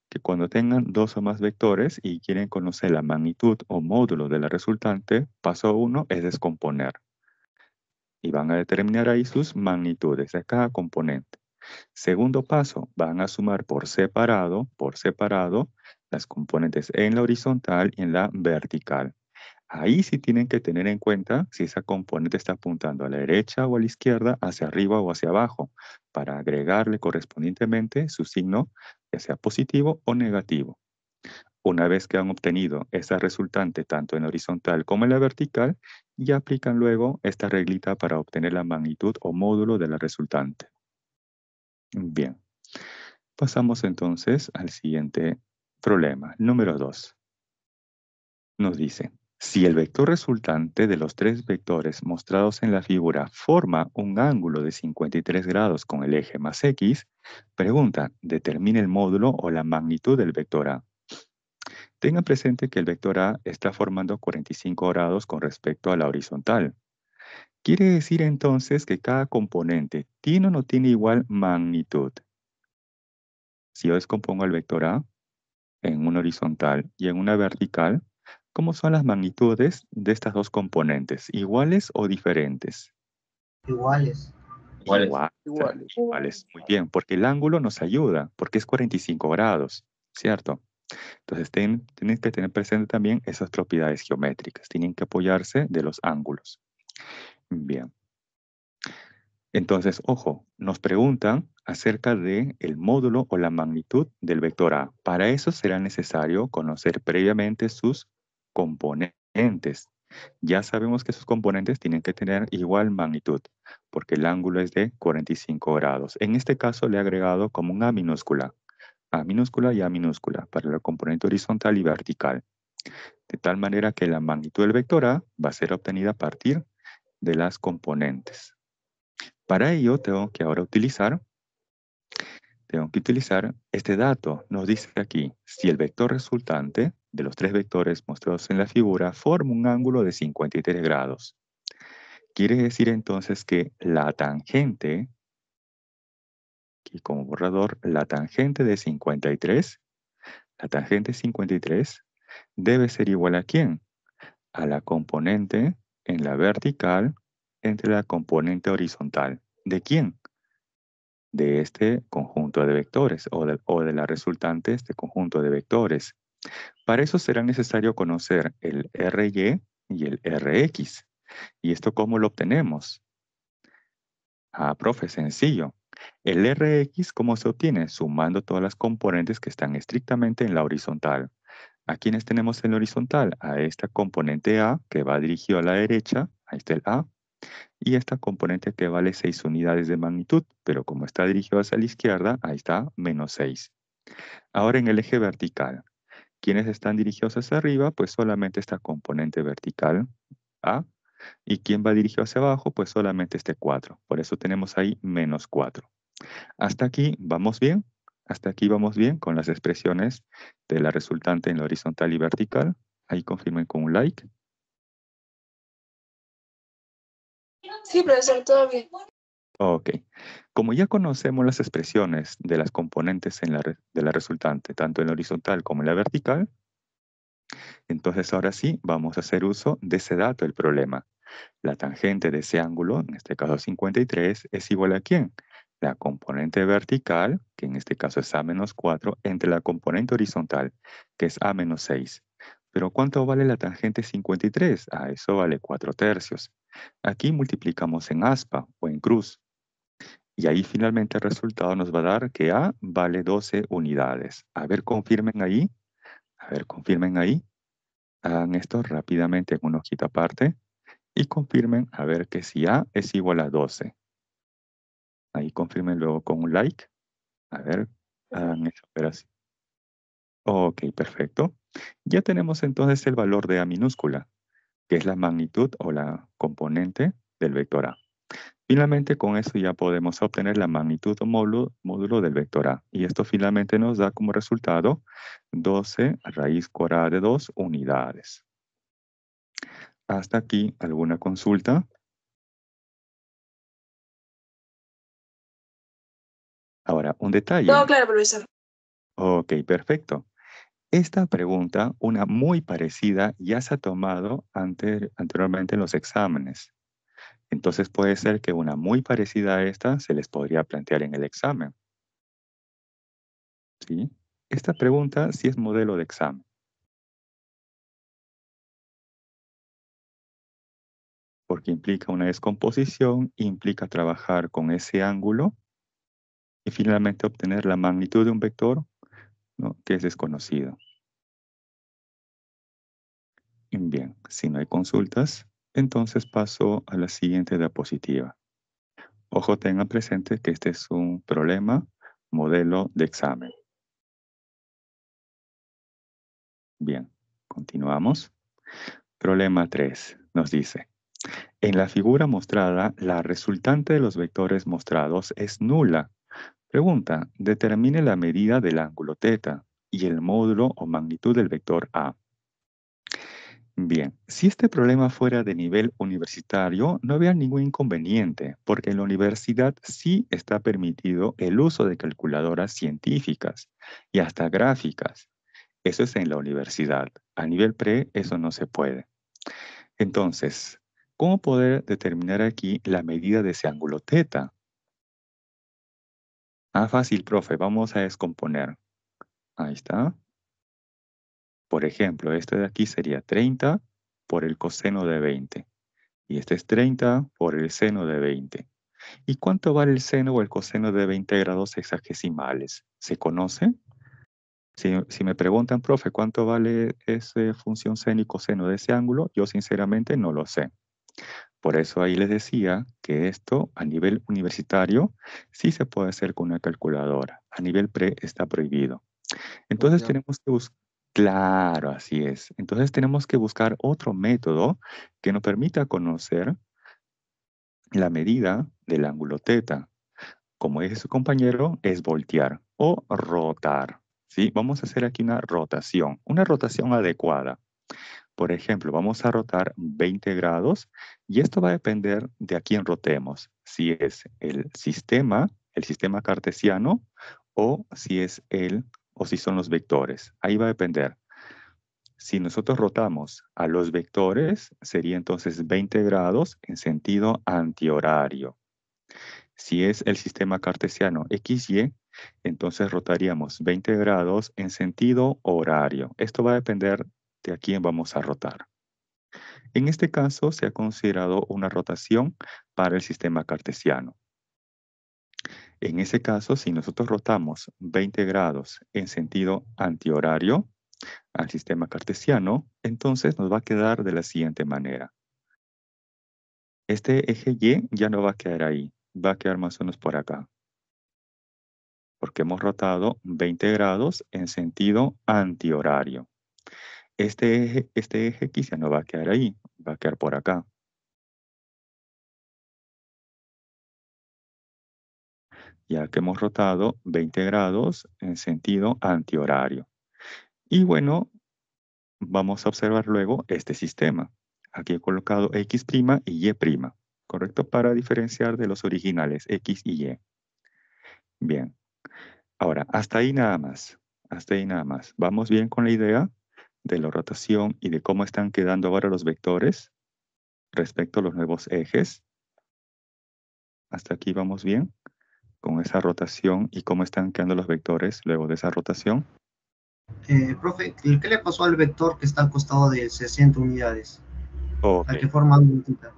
que cuando tengan 2 o más vectores y quieren conocer la magnitud o módulo de la resultante, paso 1 es descomponer. Y van a determinar ahí sus magnitudes de cada componente. Segundo paso, van a sumar por separado, las componentes en la horizontal y en la vertical. Ahí sí tienen que tener en cuenta si esa componente está apuntando a la derecha o a la izquierda, hacia arriba o hacia abajo, para agregarle correspondientemente su signo, ya sea positivo o negativo. Una vez que han obtenido esa resultante tanto en la horizontal como en la vertical, ya aplican luego esta reglita para obtener la magnitud o módulo de la resultante. Bien, pasamos entonces al siguiente problema. Número 2. Nos dice, si el vector resultante de los 3 vectores mostrados en la figura forma un ángulo de 53 grados con el eje más X, pregunta, determine el módulo o la magnitud del vector A. Tengan presente que el vector A está formando 45 grados con respecto a la horizontal. Quiere decir entonces que cada componente tiene o no tiene igual magnitud. Si yo descompongo el vector A en una horizontal y en una vertical, ¿cómo son las magnitudes de estas dos componentes? ¿Iguales o diferentes? Iguales. Iguales. Muy bien, porque el ángulo nos ayuda, porque es 45 grados, ¿cierto? Entonces tienen que tener presente también esas propiedades geométricas. Tienen que apoyarse de los ángulos. Bien. Entonces, ojo, nos preguntan acerca del módulo o la magnitud del vector A. Para eso será necesario conocer previamente sus componentes. Ya sabemos que sus componentes tienen que tener igual magnitud, porque el ángulo es de 45 grados. En este caso le he agregado como un A minúscula y A minúscula para la componente horizontal y vertical. De tal manera que la magnitud del vector A va a ser obtenida a partir de las componentes. Para ello tengo que ahora utilizar este dato. Nos dice aquí, si el vector resultante de los 3 vectores mostrados en la figura forma un ángulo de 53 grados. Quiere decir entonces que la tangente, aquí como borrador, la tangente de 53, debe ser igual ¿a quién? A la componente en la vertical entre la componente horizontal. ¿De quién? De este conjunto de vectores o de la resultante de este conjunto de vectores. Para eso será necesario conocer el RY y el RX. ¿Y esto cómo lo obtenemos? Profe, sencillo. El RX, ¿cómo se obtiene? Sumando todas las componentes que están estrictamente en la horizontal. ¿A quiénes tenemos en la horizontal? A esta componente A que va dirigido a la derecha, ahí está el A, y esta componente que vale 6 unidades de magnitud, pero como está dirigido hacia la izquierda, ahí está, menos 6. Ahora en el eje vertical, ¿Quiénes están dirigidos hacia arriba? Pues solamente esta componente vertical A. ¿Y quién va dirigido hacia abajo? Pues solamente este 4. Por eso tenemos ahí menos 4. Hasta aquí, ¿vamos bien? Hasta aquí vamos bien con las expresiones de la resultante en la horizontal y vertical. Ahí confirmen con un like. Sí, profesor, todo bien. Ok. Como ya conocemos las expresiones de las componentes de la resultante, tanto en la horizontal como en la vertical, entonces ahora sí vamos a hacer uso de ese dato del problema. La tangente de ese ángulo, en este caso 53, es igual a ¿quién? La componente vertical, que en este caso es A menos 4, entre la componente horizontal, que es A menos 6. Pero ¿cuánto vale la tangente 53? Ah, eso vale 4/3. Aquí multiplicamos en aspa o en cruz. Y ahí finalmente el resultado nos va a dar que A vale 12 unidades. A ver, confirmen ahí. A ver, confirmen ahí. Hagan esto rápidamente en una hojita aparte. Y confirmen a ver que si A es igual a 12. Ahí confirmen luego con un like. A ver, hagan esa operación. Ok, perfecto. Ya tenemos entonces el valor de A minúscula, que es la magnitud o la componente del vector A. Finalmente, con eso ya podemos obtener la magnitud o módulo del vector A. Y esto finalmente nos da como resultado 12 raíz cuadrada de 2 unidades. Hasta aquí, ¿alguna consulta? Ahora, un detalle. Todo claro, profesor. Ok, perfecto. Esta pregunta, una muy parecida, ya se ha tomado anteriormente en los exámenes. Entonces puede ser que una muy parecida a esta se les podría plantear en el examen. ¿Sí? Esta pregunta sí es modelo de examen. Porque implica una descomposición, implica trabajar con ese ángulo y finalmente obtener la magnitud de un vector, ¿no?, que es desconocido. Bien, si no hay consultas, entonces paso a la siguiente diapositiva. Ojo, tengan presente que este es un problema modelo de examen. Bien, continuamos. Problema 3 nos dice: en la figura mostrada, la resultante de los vectores mostrados es nula. Pregunta: determine la medida del ángulo θ y el módulo o magnitud del vector A. Bien, si este problema fuera de nivel universitario, no había ningún inconveniente, porque en la universidad sí está permitido el uso de calculadoras científicas y hasta gráficas. Eso es en la universidad. A nivel pre, eso no se puede. Entonces, ¿cómo poder determinar aquí la medida de ese ángulo θ? Ah, fácil, profe. Vamos a descomponer. Ahí está. Por ejemplo, este de aquí sería 30 por el coseno de 20. Y este es 30 por el seno de 20. ¿Y cuánto vale el seno o el coseno de 20 grados sexagesimales? ¿Se conoce? Si me preguntan, profe, ¿cuánto vale esa función seno y coseno de ese ángulo? Yo sinceramente no lo sé. Por eso ahí les decía que esto a nivel universitario sí se puede hacer con una calculadora. A nivel pre está prohibido. Entonces Ya. tenemos que buscar, claro, así es. Entonces tenemos que buscar otro método que nos permita conocer la medida del ángulo θ. Como dice su compañero, es voltear o rotar. ¿Sí? Vamos a hacer aquí una rotación adecuada. Por ejemplo, vamos a rotar 20 grados y esto va a depender de a quién rotemos. Si es el sistema cartesiano o si son los vectores. Ahí va a depender. Si nosotros rotamos a los vectores, sería entonces 20 grados en sentido antihorario. Si es el sistema cartesiano XY, entonces rotaríamos 20 grados en sentido horario. Esto va a depender de a quién vamos a rotar. En este caso se ha considerado una rotación para el sistema cartesiano. En ese caso, si nosotros rotamos 20 grados en sentido antihorario al sistema cartesiano, entonces nos va a quedar de la siguiente manera. Este eje Y ya no va a quedar ahí, va a quedar más o menos por acá, porque hemos rotado 20 grados en sentido antihorario. Este eje X ya no va a quedar ahí, va a quedar por acá. Ya que hemos rotado 20 grados en sentido antihorario. Y bueno, vamos a observar luego este sistema. Aquí he colocado X' y Y', ¿correcto? Para diferenciar de los originales X y Y. Bien. Ahora, hasta ahí nada más. Hasta ahí nada más. ¿Vamos bien con la idea de la rotación y de cómo están quedando ahora los vectores respecto a los nuevos ejes? ¿Hasta aquí vamos bien con esa rotación y cómo están quedando los vectores luego de esa rotación? Profe, ¿qué le pasó al vector que está al costado de 60 unidades? Ok, Al que forma una vueltita.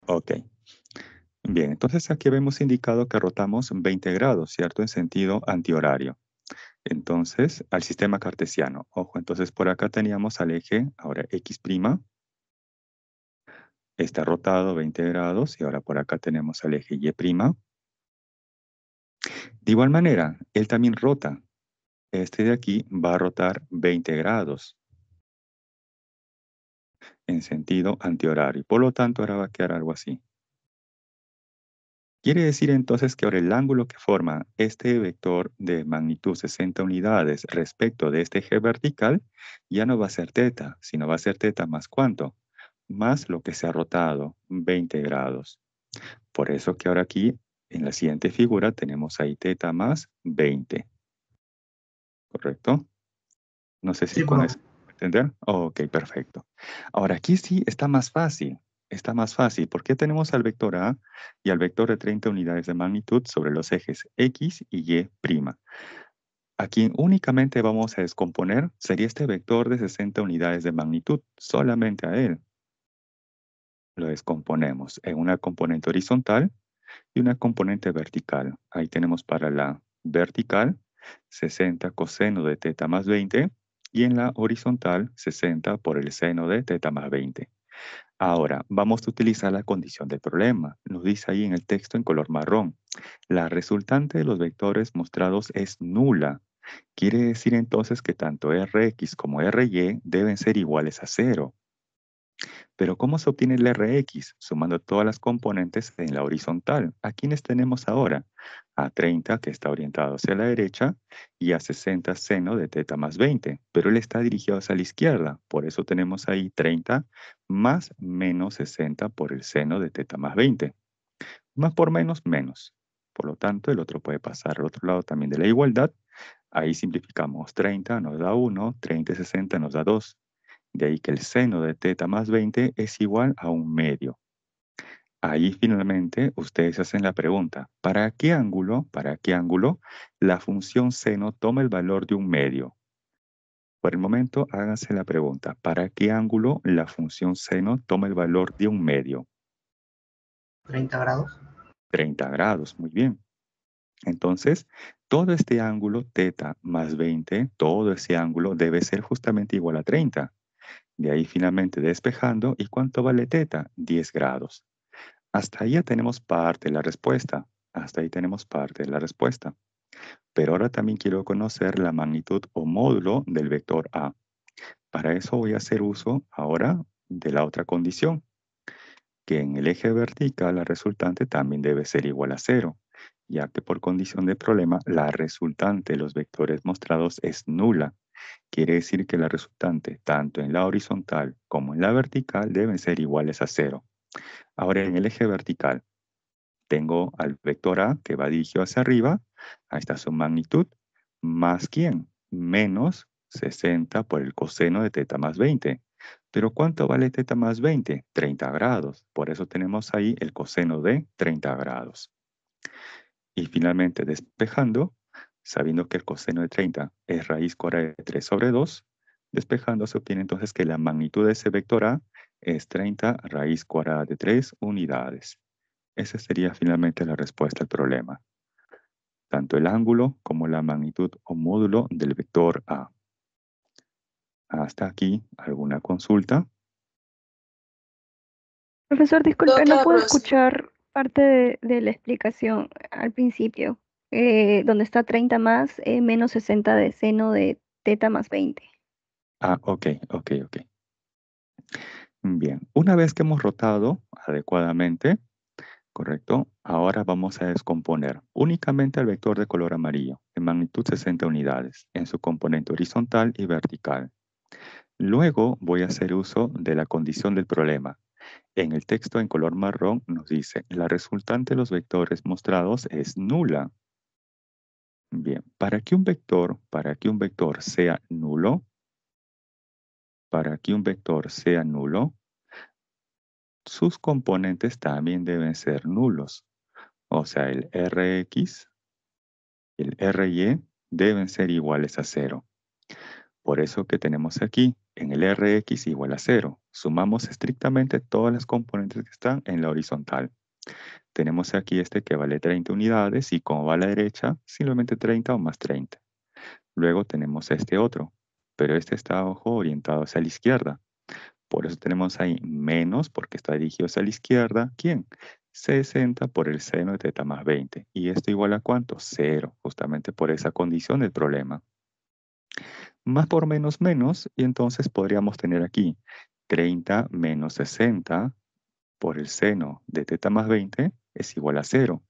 ok. Bien, entonces aquí habíamos indicado que rotamos 20 grados, ¿cierto? En sentido antihorario. Entonces, al sistema cartesiano. Ojo, entonces por acá teníamos al eje, ahora X', está rotado 20 grados y ahora por acá tenemos al eje Y'. De igual manera, él también rota. Este de aquí va a rotar 20 grados en sentido antihorario. Por lo tanto, ahora va a quedar algo así. Quiere decir entonces que ahora el ángulo que forma este vector de magnitud 60 unidades respecto de este eje vertical ya no va a ser teta, sino va a ser teta más ¿cuánto? Más lo que se ha rotado, 20 grados. Por eso que ahora aquí, en la siguiente figura, tenemos ahí teta más 20. ¿Correcto? No sé si Sí, con profe. eso entender. Ok, perfecto. Ahora aquí sí está más fácil. Está más fácil. ¿Por qué tenemos al vector A y al vector de 30 unidades de magnitud sobre los ejes X y Y'? Aquí únicamente vamos a descomponer sería este vector de 60 unidades de magnitud, solamente a él. Lo descomponemos en una componente horizontal y una componente vertical. Ahí tenemos para la vertical 60 coseno de teta más 20 y en la horizontal 60 por el seno de teta más 20. Ahora, vamos a utilizar la condición del problema. Nos dice ahí en el texto en color marrón. La resultante de los vectores mostrados es nula. Quiere decir entonces que tanto Rx como Ry deben ser iguales a 0. Pero ¿cómo se obtiene el Rx? Sumando todas las componentes en la horizontal. ¿A quiénes tenemos ahora? A 30, que está orientado hacia la derecha, y a 60 seno de teta más 20. Pero él está dirigido hacia la izquierda. Por eso tenemos ahí 30 más menos 60 por el seno de teta más 20. Más por menos, menos. Por lo tanto, el otro puede pasar al otro lado también de la igualdad. Ahí simplificamos. 30 nos da 1, 30 y 60 nos da 2. De ahí que el seno de teta más 20 es igual a 1/2. Ahí finalmente ustedes hacen la pregunta, ¿para qué ángulo la función seno toma el valor de 1/2? Por el momento háganse la pregunta, ¿para qué ángulo la función seno toma el valor de 1/2? 30 grados. 30 grados, muy bien. Entonces, todo este ángulo teta más 20, todo ese ángulo debe ser justamente igual a 30. De ahí finalmente despejando, ¿y cuánto vale teta? 10 grados. Hasta ahí ya tenemos parte de la respuesta. Hasta ahí tenemos parte de la respuesta. Pero ahora también quiero conocer la magnitud o módulo del vector A. Para eso voy a hacer uso ahora de la otra condición, que en el eje vertical la resultante también debe ser igual a 0, ya que por condición de problema la resultante de los vectores mostrados es nula. Quiere decir que la resultante, tanto en la horizontal como en la vertical, deben ser iguales a 0. Ahora, en el eje vertical, tengo al vector A que va dirigido hacia arriba. Ahí está su magnitud. ¿Más quién? Menos 60 por el coseno de teta más 20. ¿Pero cuánto vale teta más 20? 30 grados. Por eso tenemos ahí el coseno de 30 grados. Y finalmente, despejando, sabiendo que el coseno de 30 es raíz cuadrada de 3 sobre 2, despejando se obtiene entonces que la magnitud de ese vector A es 30 raíz cuadrada de 3 unidades. Esa sería finalmente la respuesta al problema. Tanto el ángulo como la magnitud o módulo del vector A. Hasta aquí, ¿alguna consulta? Profesor, disculpe, Todo no queda puedo profesor. escuchar parte de la explicación al principio, donde está 30 más menos 60 de seno de teta más 20. Ok. Bien, una vez que hemos rotado adecuadamente, correcto, ahora vamos a descomponer únicamente el vector de color amarillo en magnitud 60 unidades en su componente horizontal y vertical. Luego voy a hacer uso de la condición del problema. En el texto en color marrón nos dice, la resultante de los vectores mostrados es nula. Bien, para que un vector sea nulo, sus componentes también deben ser nulos. O sea, el Rx y el Ry deben ser iguales a 0. Por eso que tenemos aquí, en el Rx igual a 0, sumamos estrictamente todas las componentes que están en la horizontal. Tenemos aquí este que vale 30 unidades y como va a la derecha, simplemente 30 o más 30. Luego tenemos este otro, pero este está, ojo, orientado hacia la izquierda. Por eso tenemos ahí menos, porque está dirigido hacia la izquierda. ¿Quién? 60 por el seno de teta más 20. ¿Y esto igual a cuánto? 0, justamente por esa condición del problema. Más por menos, y entonces podríamos tener aquí 30 menos 60 por el seno de teta más 20 es igual a 0.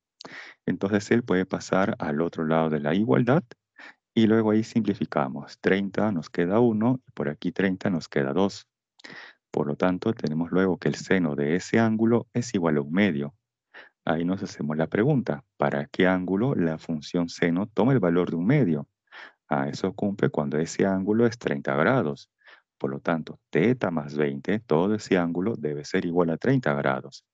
Entonces él puede pasar al otro lado de la igualdad y luego ahí simplificamos. 30 nos queda 1 y por aquí 30 nos queda 2. Por lo tanto, tenemos luego que el seno de ese ángulo es igual a 1/2. Ahí nos hacemos la pregunta, ¿para qué ángulo la función seno toma el valor de 1/2? Eso cumple cuando ese ángulo es 30 grados. Por lo tanto, teta más 20, todo ese ángulo debe ser igual a 30 grados.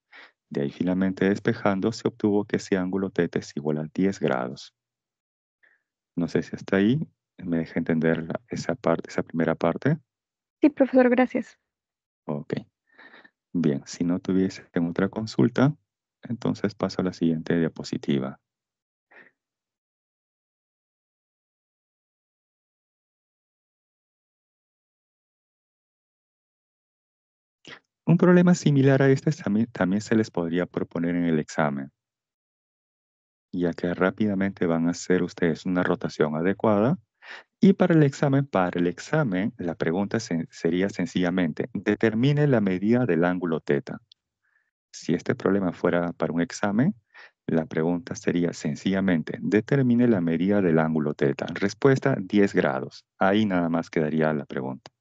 De ahí finalmente despejando se obtuvo que ese ángulo teta es igual a 10 grados. No sé si hasta ahí me deja entender esa primera parte. Sí, profesor, gracias. Ok. Bien, si no tuviese otra consulta, entonces paso a la siguiente diapositiva. Un problema similar a este también se les podría proponer en el examen, ya que rápidamente van a hacer ustedes una rotación adecuada. Y para el examen, la pregunta sería sencillamente, determine la medida del ángulo teta. Si este problema fuera para un examen, la pregunta sería sencillamente, determine la medida del ángulo teta. Respuesta, 10 grados. Ahí nada más quedaría la pregunta.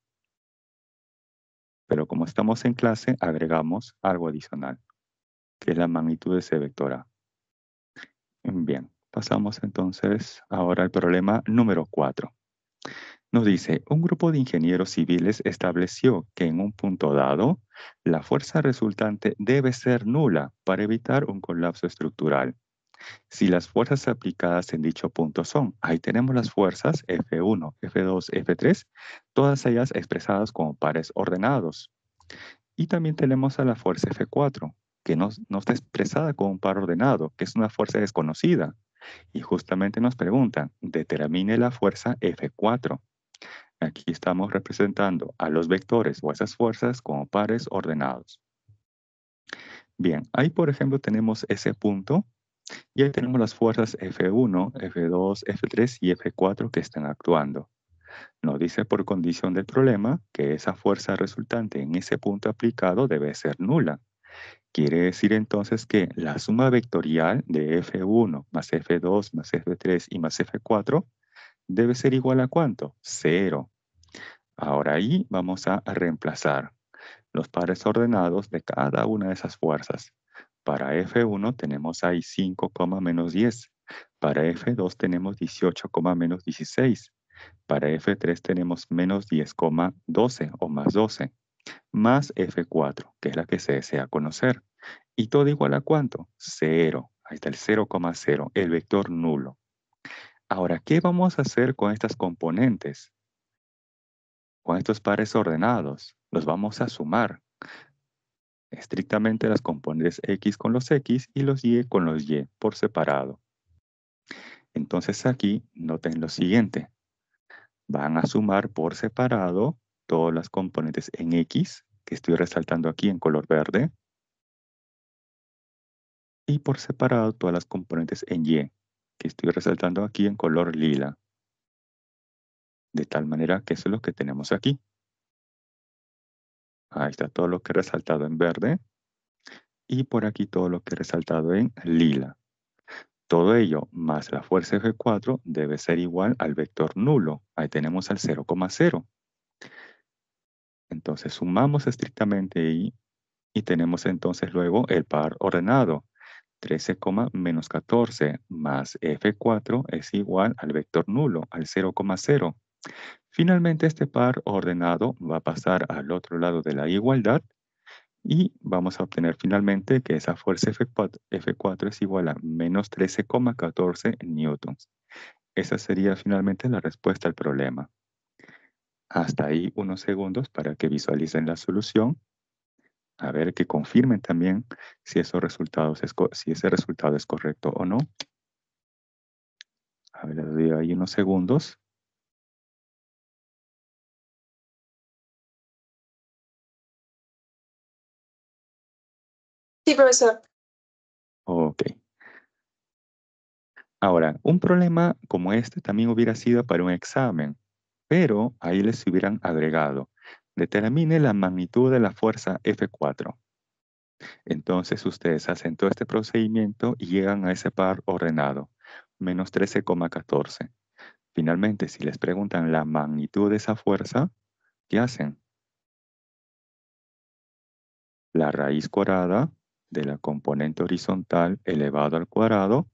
Pero como estamos en clase, agregamos algo adicional, que es la magnitud de ese vector A. Bien, pasamos entonces ahora al problema número 4. Nos dice, un grupo de ingenieros civiles estableció que en un punto dado, la fuerza resultante debe ser nula para evitar un colapso estructural. Si las fuerzas aplicadas en dicho punto son, ahí tenemos las fuerzas F1, F2, F3, todas ellas expresadas como pares ordenados. Y también tenemos a la fuerza F4, que no está expresada como un par ordenado, que es una fuerza desconocida. Y justamente nos preguntan, determine la fuerza F4. Aquí estamos representando a los vectores o esas fuerzas como pares ordenados. Bien, ahí por ejemplo tenemos ese punto y ahí tenemos las fuerzas F1, F2, F3 y F4 que están actuando. Nos dice por condición del problema que esa fuerza resultante en ese punto aplicado debe ser nula. Quiere decir entonces que la suma vectorial de F1 más F2 más F3 y más F4 debe ser igual a ¿cuánto? 0. Ahora ahí vamos a reemplazar los pares ordenados de cada una de esas fuerzas. Para F1 tenemos ahí 5, menos 10. Para F2 tenemos 18, menos 16. Para F3 tenemos menos 10, 12 o más 12. Más F4, que es la que se desea conocer. ¿Y todo igual a cuánto? 0. Ahí está el 0,0, el vector nulo. Ahora, ¿qué vamos a hacer con estas componentes? Con estos pares ordenados, los vamos a sumar. Estrictamente las componentes X con los X y los Y con los Y por separado. Entonces aquí noten lo siguiente. Van a sumar por separado todas las componentes en X, que estoy resaltando aquí en color verde, y por separado todas las componentes en Y, que estoy resaltando aquí en color lila. De tal manera que eso es lo que tenemos aquí. Ahí está todo lo que he resaltado en verde. Y por aquí todo lo que he resaltado en lila. Todo ello más la fuerza F4 debe ser igual al vector nulo. Ahí tenemos al 0,0. Entonces sumamos estrictamente ahí y tenemos entonces luego el par ordenado. 13, menos 14 más F4 es igual al vector nulo, al 0,0. Finalmente este par ordenado va a pasar al otro lado de la igualdad y vamos a obtener finalmente que esa fuerza F4 es igual a menos 13,14 newtons. Esa sería finalmente la respuesta al problema. Hasta ahí unos segundos para que visualicen la solución. A ver, que confirmen también si ese resultado es correcto o no. A ver, les doy ahí unos segundos. Sí, profesor. Ok. Ahora, un problema como este también hubiera sido para un examen, pero ahí les hubieran agregado. Determine la magnitud de la fuerza F4. Entonces ustedes hacen todo este procedimiento y llegan a ese par ordenado, menos 13,14. Finalmente, si les preguntan la magnitud de esa fuerza, ¿qué hacen? La raíz cuadrada de la componente horizontal elevado al cuadrado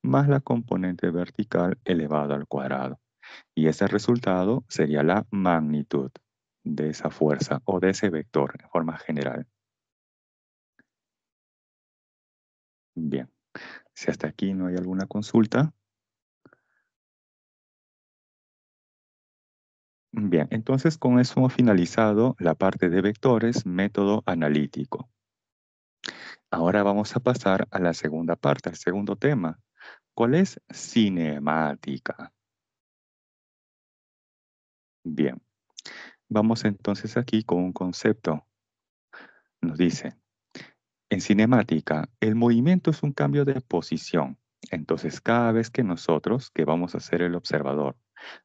más la componente vertical elevado al cuadrado. Y ese resultado sería la magnitud de esa fuerza o de ese vector en forma general. Bien, si hasta aquí no hay alguna consulta. Bien, entonces con eso hemos finalizado la parte de vectores, método analítico. Ahora vamos a pasar a la segunda parte, al segundo tema. ¿Cuál es? Cinemática. Bien, vamos entonces aquí con un concepto. Nos dice, en cinemática, el movimiento es un cambio de posición. Entonces, cada vez que nosotros, que vamos a ser el observador,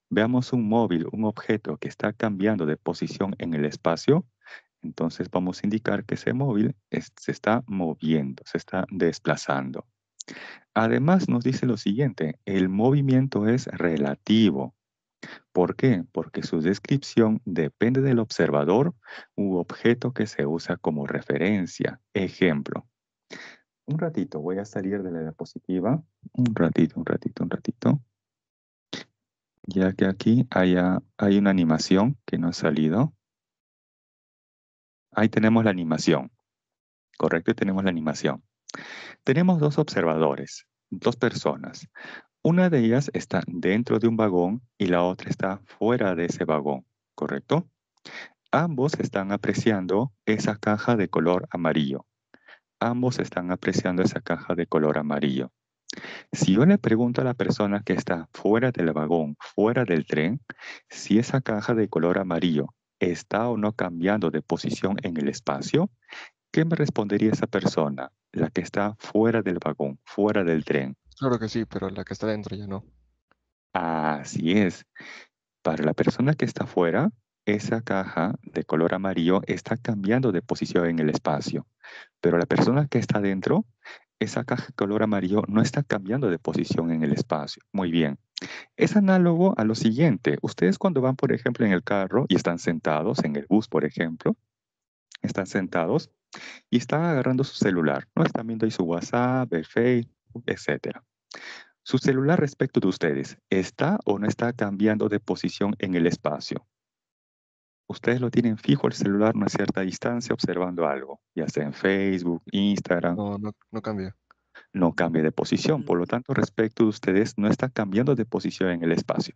veamos un móvil, un objeto que está cambiando de posición en el espacio, entonces vamos a indicar que ese móvil se está moviendo, se está desplazando. Además, nos dice lo siguiente, el movimiento es relativo. ¿Por qué? Porque su descripción depende del observador u objeto que se usa como referencia. Ejemplo. Un ratito, voy a salir de la diapositiva. Un ratito. Ya que aquí hay una animación que no ha salido. Ahí tenemos la animación. Correcto, tenemos la animación. Tenemos dos observadores, dos personas. Una de ellas está dentro de un vagón y la otra está fuera de ese vagón. ¿Correcto? Ambos están apreciando esa caja de color amarillo. Ambos están apreciando esa caja de color amarillo. Si yo le pregunto a la persona que está fuera del vagón, fuera del tren, si esa caja de color amarillo está o no cambiando de posición en el espacio, ¿qué me respondería esa persona? La que está fuera del vagón, fuera del tren. Claro que sí, pero la que está dentro ya no. Así es. Para la persona que está fuera, esa caja de color amarillo está cambiando de posición en el espacio. Pero la persona que está dentro, esa caja de color amarillo no está cambiando de posición en el espacio. Muy bien. Es análogo a lo siguiente. Ustedes cuando van, por ejemplo, en el carro y están sentados, en el bus, por ejemplo, están sentados y están agarrando su celular, ¿no? Están viendo ahí su WhatsApp, el Facebook, etc. Su celular respecto de ustedes, ¿está o no está cambiando de posición en el espacio? Ustedes lo tienen fijo el celular a una cierta distancia observando algo, ya sea en Facebook, Instagram, No cambia. no cambia de posición. Por lo tanto, respecto de ustedes, no está cambiando de posición en el espacio.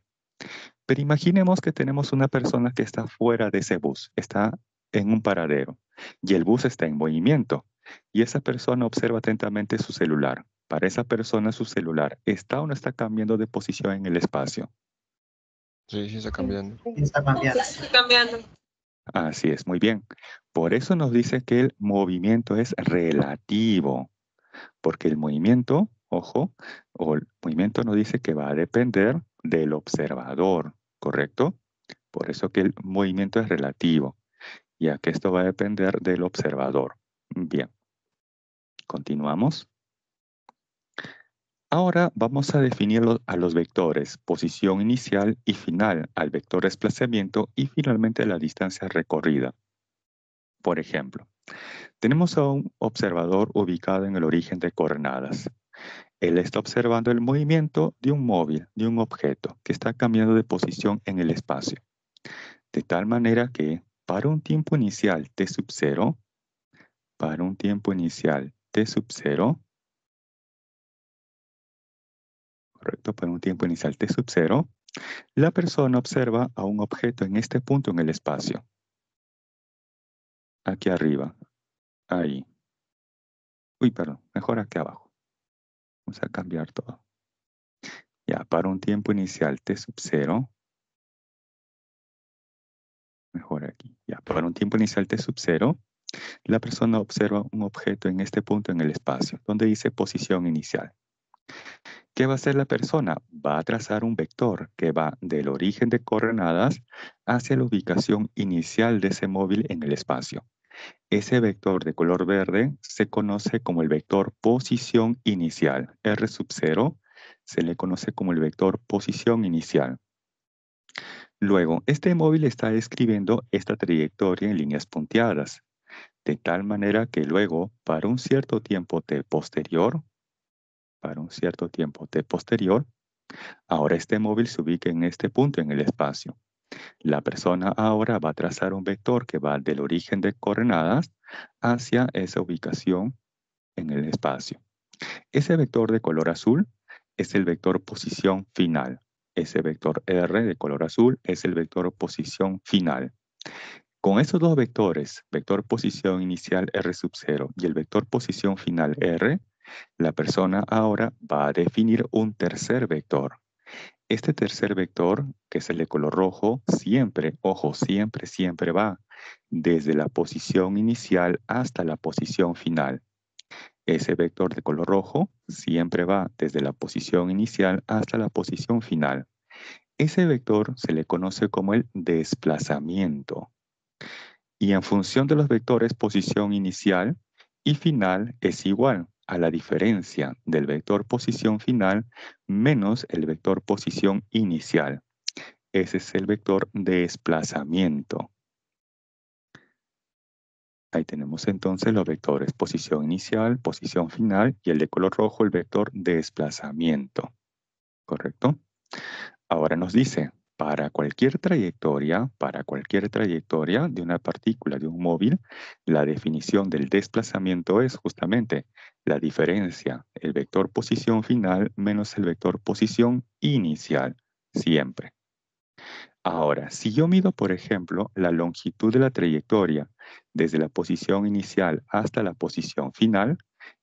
Pero imaginemos que tenemos una persona que está fuera de ese bus, está en un paradero y el bus está en movimiento y esa persona observa atentamente su celular. Para esa persona su celular ¿está o no está cambiando de posición en el espacio? Sí, sí está cambiando. Está cambiando. Está cambiando. Así es, muy bien. Por eso nos dice que el movimiento es relativo, porque el movimiento, ojo, o el movimiento nos dice que va a depender del observador, ¿correcto? Por eso que el movimiento es relativo, ya que esto va a depender del observador. Bien, continuamos. Ahora vamos a definir a los vectores, posición inicial y final, al vector desplazamiento y finalmente la distancia recorrida. Por ejemplo, tenemos a un observador ubicado en el origen de coordenadas. Él está observando el movimiento de un móvil, de un objeto, que está cambiando de posición en el espacio. De tal manera que, para un tiempo inicial t sub 0, correcto, para un tiempo inicial t sub 0, la persona observa a un objeto en este punto en el espacio. Aquí arriba, ahí. Uy, perdón, mejor aquí abajo. Vamos a cambiar todo. Ya, para un tiempo inicial t sub 0, mejor aquí. Ya, para un tiempo inicial t sub 0, la persona observa un objeto en este punto en el espacio, donde dice posición inicial. ¿Qué va a hacer la persona? Va a trazar un vector que va del origen de coordenadas hacia la ubicación inicial de ese móvil en el espacio. Ese vector de color verde se conoce como el vector posición inicial. R sub 0 se le conoce como el vector posición inicial. Luego, este móvil está describiendo esta trayectoria en líneas punteadas, de tal manera que luego, para un cierto tiempo t posterior, ahora este móvil se ubica en este punto en el espacio. La persona ahora va a trazar un vector que va del origen de coordenadas hacia esa ubicación en el espacio. Ese vector de color azul es el vector posición final. Ese vector R de color azul es el vector posición final. Con estos dos vectores, vector posición inicial R sub 0 y el vector posición final R, la persona ahora va a definir un tercer vector. Este tercer vector, que es el de color rojo, siempre, ojo, siempre va desde la posición inicial hasta la posición final. Ese vector de color rojo siempre va desde la posición inicial hasta la posición final. Ese vector se le conoce como el desplazamiento. Y en función de los vectores posición inicial y final es igual a la diferencia del vector posición final menos el vector posición inicial. Ese es el vector desplazamiento. Ahí tenemos entonces los vectores posición inicial, posición final y el de color rojo el vector desplazamiento. ¿Correcto? Ahora nos dice, para cualquier trayectoria de una partícula, de un móvil, la definición del desplazamiento es justamente la diferencia, el vector posición final menos el vector posición inicial, siempre. Ahora, si yo mido, por ejemplo, la longitud de la trayectoria desde la posición inicial hasta la posición final,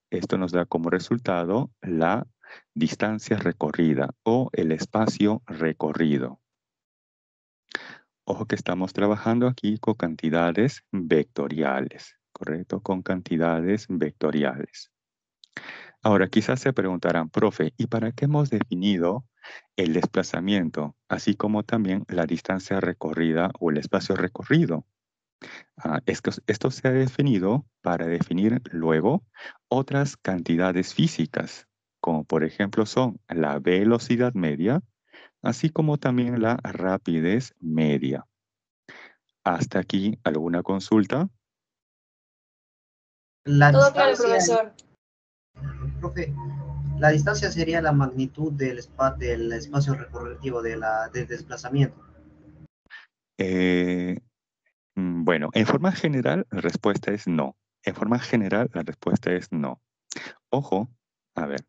esto nos da como resultado la distancia recorrida o el espacio recorrido. Ojo que estamos trabajando aquí con cantidades vectoriales, ¿correcto? Con cantidades vectoriales. Ahora, quizás se preguntarán, profe, ¿y para qué hemos definido el desplazamiento, así como también la distancia recorrida o el espacio recorrido? Esto se ha definido para definir luego otras cantidades físicas, como por ejemplo son la velocidad media, así como también la rapidez media. ¿Hasta aquí alguna consulta? La Todo claro, distancia, profesor. profe, la distancia sería la magnitud del espacio recorretivo del desplazamiento. Bueno, en forma general la respuesta es no. En forma general la respuesta es no. Ojo, a ver,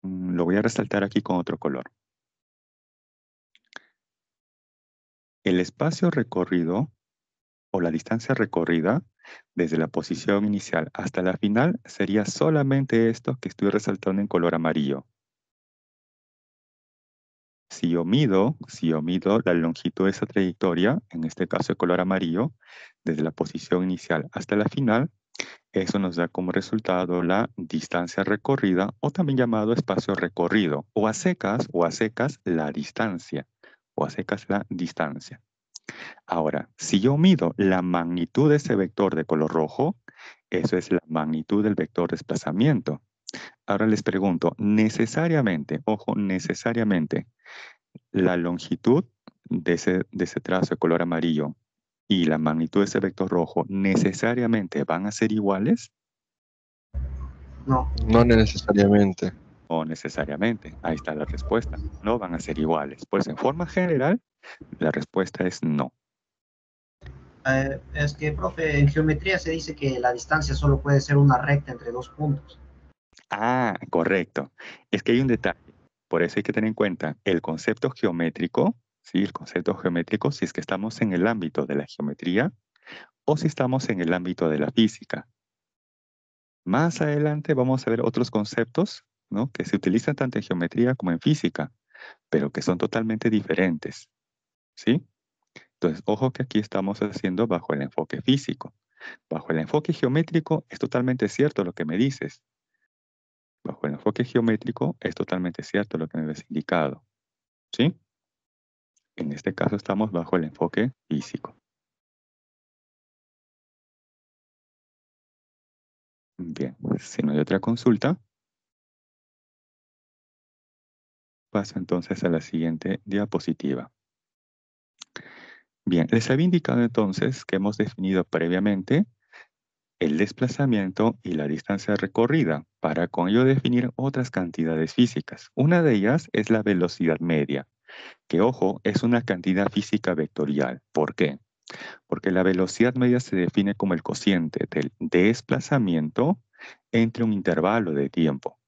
lo voy a resaltar aquí con otro color. El espacio recorrido o la distancia recorrida desde la posición inicial hasta la final sería solamente esto que estoy resaltando en color amarillo. Si yo mido la longitud de esa trayectoria, en este caso de color amarillo, desde la posición inicial hasta la final, eso nos da como resultado la distancia recorrida o también llamado espacio recorrido o a secas la distancia o a secas la distancia. Ahora, si yo mido la magnitud de ese vector de color rojo, eso es la magnitud del vector desplazamiento. Ahora les pregunto, necesariamente, ojo, necesariamente, la longitud de ese trazo de color amarillo y la magnitud de ese vector rojo necesariamente van a ser iguales No, No necesariamente. o necesariamente. Ahí está la respuesta. No van a ser iguales. Pues en forma general, la respuesta es no. es que, profe, en geometría se dice que la distancia solo puede ser una recta entre dos puntos. Ah, correcto. Es que hay un detalle. Por eso hay que tener en cuenta el concepto geométrico, ¿sí? El concepto geométrico si es que estamos en el ámbito de la geometría o si estamos en el ámbito de la física. Más adelante vamos a ver otros conceptos, ¿no? Que se utilizan tanto en geometría como en física, pero que son totalmente diferentes, ¿sí? Entonces, ojo que aquí estamos haciendo bajo el enfoque físico. Bajo el enfoque geométrico es totalmente cierto lo que me dices. Bajo el enfoque geométrico es totalmente cierto lo que me habías indicado, ¿sí? En este caso estamos bajo el enfoque físico. Bien, si no hay otra consulta, paso entonces a la siguiente diapositiva. Bien, les había indicado entonces que hemos definido previamente el desplazamiento y la distancia recorrida para con ello definir otras cantidades físicas. Una de ellas es la velocidad media, que ojo, es una cantidad física vectorial. ¿Por qué? Porque la velocidad media se define como el cociente del desplazamiento entre un intervalo de tiempo.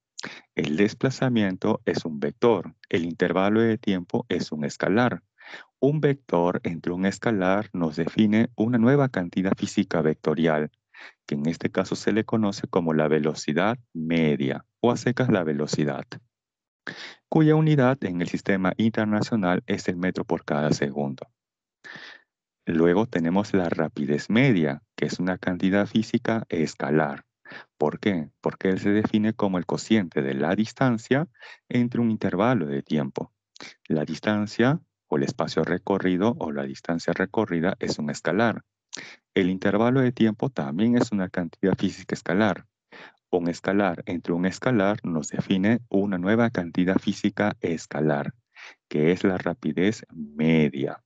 El desplazamiento es un vector, el intervalo de tiempo es un escalar. Un vector entre un escalar nos define una nueva cantidad física vectorial, que en este caso se le conoce como la velocidad media, o a secas la velocidad, cuya unidad en el sistema internacional es el metro por cada segundo. Luego tenemos la rapidez media, que es una cantidad física escalar. ¿Por qué? Porque él se define como el cociente de la distancia entre un intervalo de tiempo. La distancia o el espacio recorrido o la distancia recorrida es un escalar. El intervalo de tiempo también es una cantidad física escalar. Un escalar entre un escalar nos define una nueva cantidad física escalar, que es la rapidez media.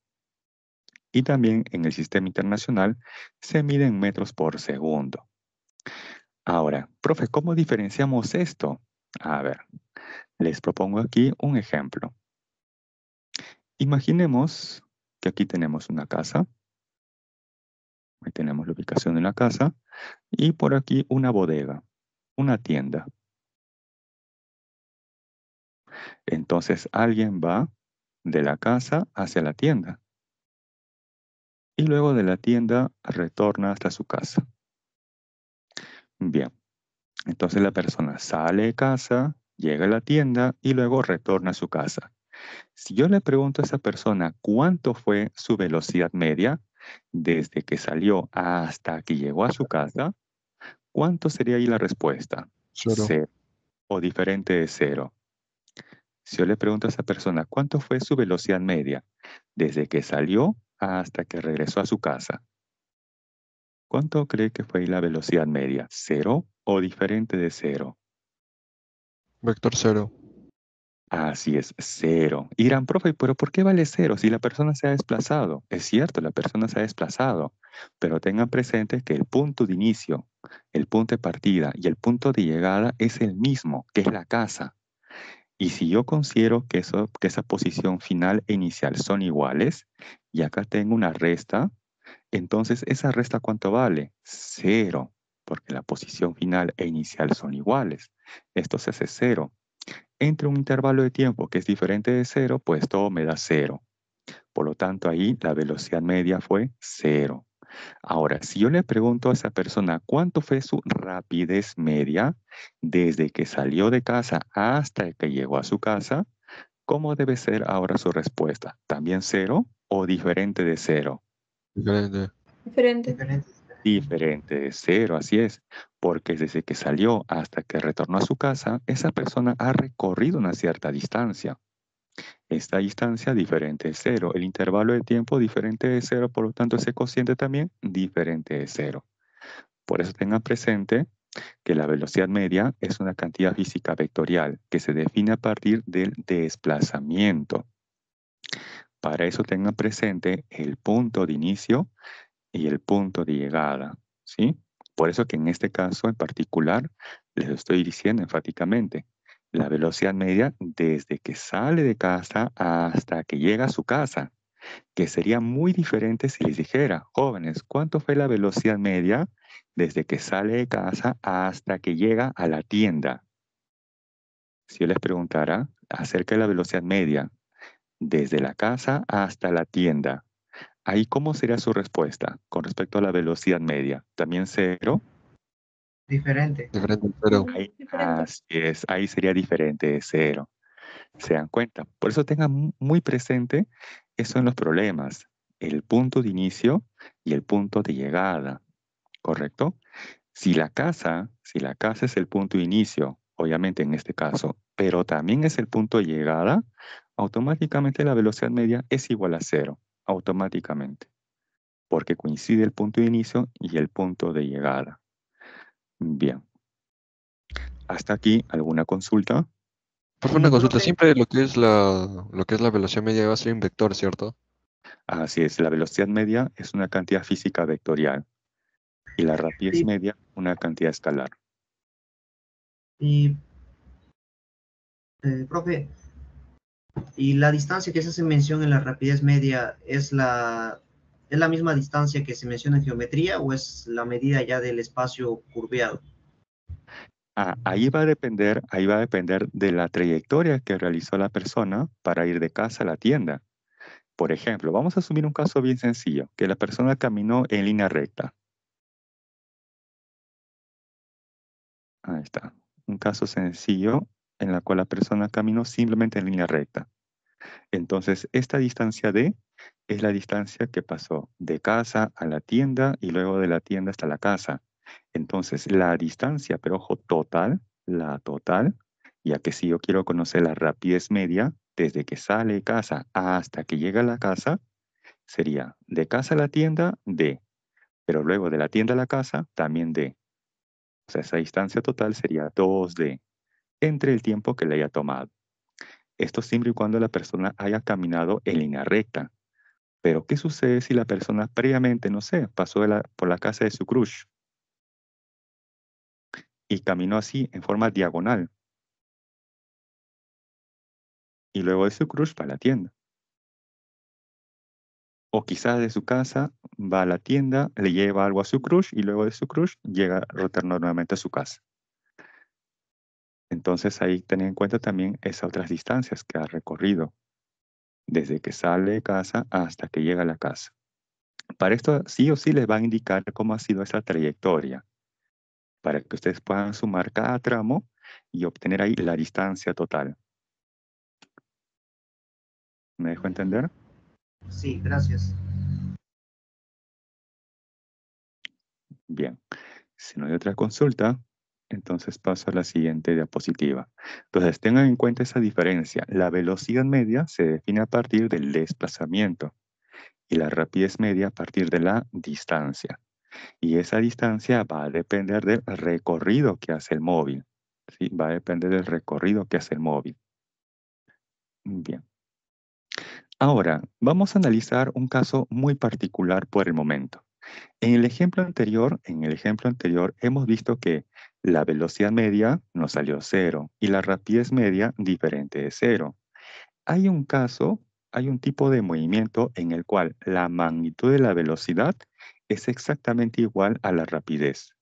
Y también en el sistema internacional se mide en metros por segundo. Ahora, profe, ¿cómo diferenciamos esto? A ver, les propongo aquí un ejemplo. Imaginemos que aquí tenemos una casa. Ahí tenemos la ubicación de la casa. Y por aquí una bodega, una tienda. Entonces alguien va de la casa hacia la tienda. Y luego de la tienda retorna hasta su casa. Bien, entonces la persona sale de casa, llega a la tienda y luego retorna a su casa. Si yo le pregunto a esa persona cuánto fue su velocidad media desde que salió hasta que llegó a su casa, ¿cuánto sería ahí la respuesta? Cero. Cero o diferente de cero. Si yo le pregunto a esa persona cuánto fue su velocidad media desde que salió hasta que regresó a su casa, ¿cuánto cree que fue ahí la velocidad media? ¿Cero o diferente de cero? Vector cero. Así es, cero. Y dirán, profe, ¿pero por qué vale cero si la persona se ha desplazado? Es cierto, la persona se ha desplazado, pero tengan presente que el punto de inicio, el punto de partida y el punto de llegada es el mismo, que es la casa. Y si yo considero que esa posición final e inicial son iguales, y acá tengo una resta, entonces esa resta ¿cuánto vale? Cero, porque la posición final e inicial son iguales. Esto se hace cero. Entre un intervalo de tiempo que es diferente de cero, pues todo me da cero. Por lo tanto, ahí la velocidad media fue cero. Ahora, si yo le pregunto a esa persona cuánto fue su rapidez media desde que salió de casa hasta que llegó a su casa, ¿cómo debe ser ahora su respuesta? ¿También cero o diferente de cero? Diferente. Diferente. Diferente. Diferente de cero, así es, porque desde que salió hasta que retornó a su casa, esa persona ha recorrido una cierta distancia. Esta distancia diferente de 0. El intervalo de tiempo diferente de 0, por lo tanto ese cociente también diferente de 0. Por eso tengan presente que la velocidad media es una cantidad física vectorial que se define a partir del desplazamiento. Para eso tengan presente el punto de inicio y el punto de llegada, ¿sí? Por eso que en este caso en particular les estoy diciendo enfáticamente la velocidad media desde que sale de casa hasta que llega a su casa, que sería muy diferente si les dijera, jóvenes, ¿cuánto fue la velocidad media desde que sale de casa hasta que llega a la tienda? Si yo les preguntara acerca de la velocidad media desde la casa hasta la tienda, ahí, ¿cómo sería su respuesta con respecto a la velocidad media? ¿También 0? Diferente. Diferente al cero. Ahí, Diferente. así es, ahí sería diferente de 0. ¿Se dan cuenta? Por eso tengan muy presente eso en los problemas, el punto de inicio y el punto de llegada, ¿correcto? Si la casa es el punto de inicio, obviamente en este caso, pero también es el punto de llegada, automáticamente la velocidad media es igual a 0, automáticamente, porque coincide el punto de inicio y el punto de llegada. Bien. ¿Hasta aquí alguna consulta? Por una consulta, Profe, siempre lo que es la velocidad media va a ser un vector, ¿cierto? Así es, la velocidad media es una cantidad física vectorial y la rapidez y, media una cantidad escalar. y, profe, ¿y la distancia que se hace mención en la rapidez media es la misma distancia que se menciona en geometría o es la medida ya del espacio curveado? Ahí va a depender de la trayectoria que realizó la persona para ir de casa a la tienda. Por ejemplo, vamos a asumir un caso bien sencillo, que la persona caminó en línea recta. Ahí está. Un caso sencillo en la cual la persona caminó simplemente en línea recta. Entonces, esta distancia D es la distancia que pasó de casa a la tienda y luego de la tienda hasta la casa. Entonces, la distancia, pero ojo, total, la total, ya que si yo quiero conocer la rapidez media, desde que sale de casa hasta que llega a la casa, sería de casa a la tienda, D, pero luego de la tienda a la casa, también D. O sea, esa distancia total sería 2D, entre el tiempo que le haya tomado. Esto siempre y cuando la persona haya caminado en línea recta. Pero, ¿qué sucede si la persona previamente, no sé, pasó por la casa de su crush y caminó así en forma diagonal y luego de su crush va a la tienda? O quizás de su casa va a la tienda, le lleva algo a su crush y luego de su crush retorna nuevamente a su casa. Entonces ahí ten en cuenta también esas otras distancias que ha recorrido, desde que sale de casa hasta que llega a la casa. Para esto sí o sí les va a indicar cómo ha sido esa trayectoria, para que ustedes puedan sumar cada tramo y obtener ahí la distancia total. ¿Me dejo entender? Sí, gracias. Bien. Si no hay otra consulta, entonces paso a la siguiente diapositiva. Entonces, tengan en cuenta esa diferencia. La velocidad media se define a partir del desplazamiento y la rapidez media a partir de la distancia. Y esa distancia va a depender del recorrido que hace el móvil. ¿Sí? Va a depender del recorrido que hace el móvil. Bien. Ahora, vamos a analizar un caso muy particular por el momento. En el ejemplo anterior, hemos visto que la velocidad media nos salió 0 y la rapidez media diferente de 0. Hay un caso, hay un tipo de movimiento en el cual la magnitud de la velocidad es exactamente igual a la rapidez.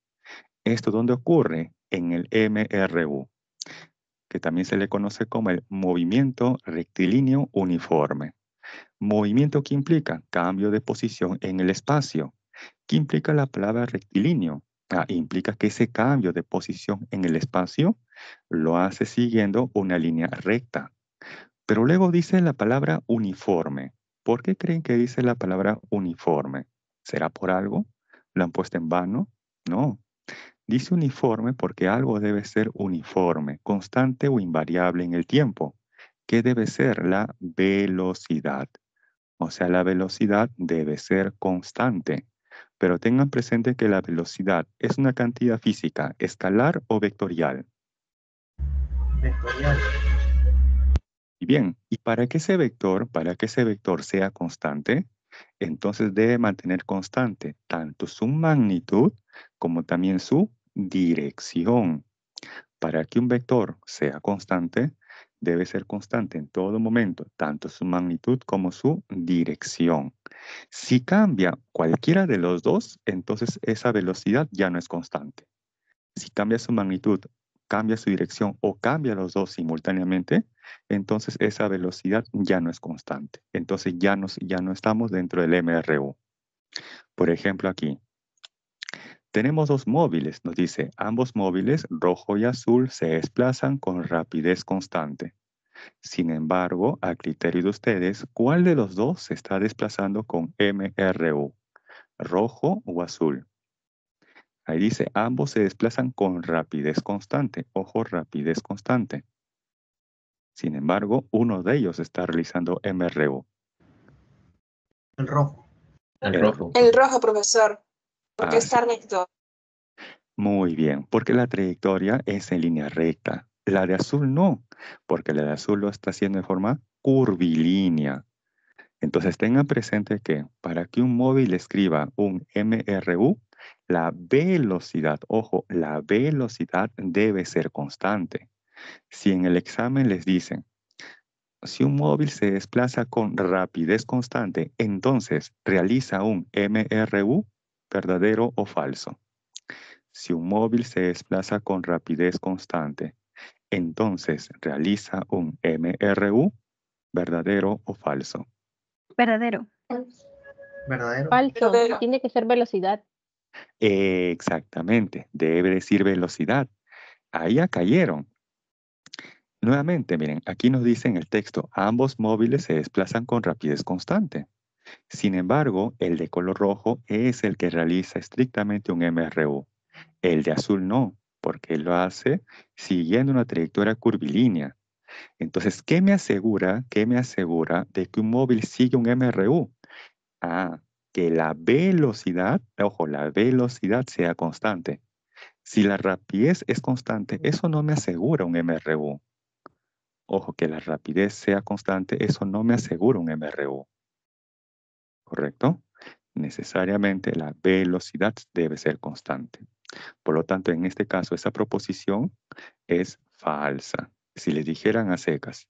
¿Esto dónde ocurre? En el MRU, que también se le conoce como el movimiento rectilíneo uniforme. Movimiento que implica cambio de posición en el espacio. ¿Qué implica la palabra rectilíneo? Implica que ese cambio de posición en el espacio lo hace siguiendo una línea recta. Pero luego dice la palabra uniforme. ¿Por qué creen que dice la palabra uniforme? ¿Será por algo? ¿Lo han puesto en vano? No. Dice uniforme porque algo debe ser uniforme, constante o invariable en el tiempo, ¿Qué debe ser? La velocidad. O sea, la velocidad debe ser constante. Pero tengan presente que la velocidad es una cantidad física, escalar o vectorial. Vectorial. Y bien, ¿y para que ese vector sea constante? Entonces debe mantener constante tanto su magnitud como también su dirección. Para que un vector sea constante, debe ser constante en todo momento, tanto su magnitud como su dirección. Si cambia cualquiera de los dos, entonces esa velocidad ya no es constante. Si cambia su magnitud, cambia su dirección o cambia los dos simultáneamente, entonces esa velocidad ya no es constante. Entonces ya no estamos dentro del MRU. Por ejemplo, aquí tenemos dos móviles. Nos dice, ambos móviles, rojo y azul, se desplazan con rapidez constante. Sin embargo, a criterio de ustedes, ¿cuál de los dos se está desplazando con MRU? ¿Rojo o azul? Ahí dice, ambos se desplazan con rapidez constante. Ojo, rapidez constante. Sin embargo, uno de ellos está realizando MRU. El rojo. El El rojo. El rojo, profesor, porque Ah, está recto. Muy bien, porque la trayectoria es en línea recta. La de azul no, porque la de azul lo está haciendo de forma curvilínea. Entonces tengan presente que para que un móvil escriba un MRU, la velocidad, ojo, la velocidad debe ser constante. Si en el examen les dicen, si un móvil se desplaza con rapidez constante, entonces realiza un MRU, ¿verdadero o falso? Si un móvil se desplaza con rapidez constante, entonces realiza un MRU, ¿verdadero o falso? Verdadero. ¿Verdadero? Falso, Verdadero. tiene que ser velocidad. Exactamente, debe decir velocidad. Ahí ya cayeron. Nuevamente, miren, aquí nos dice en el texto, ambos móviles se desplazan con rapidez constante. Sin embargo, el de color rojo es el que realiza estrictamente un MRU. El de azul no, porque lo hace siguiendo una trayectoria curvilínea. Entonces, ¿qué me asegura de que un móvil sigue un MRU? Ah, que la velocidad, ojo, la velocidad sea constante. Si la rapidez es constante, eso no me asegura un MRU. Ojo, que la rapidez sea constante, eso no me asegura un MRU. ¿Correcto? Necesariamente la velocidad debe ser constante. Por lo tanto, en este caso, esa proposición es falsa. Si le dijeran a secas,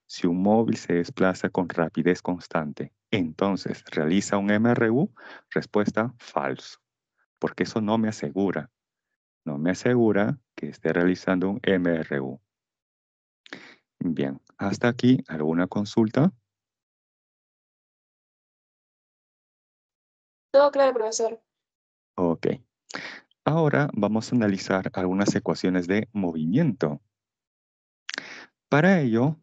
si un móvil se desplaza con rapidez constante, entonces realiza un MRU, respuesta falso, porque eso no me asegura que esté realizando un MRU. Bien, hasta aquí, ¿alguna consulta? Todo claro, profesor. Ok. Ahora vamos a analizar algunas ecuaciones de movimiento. Para ello,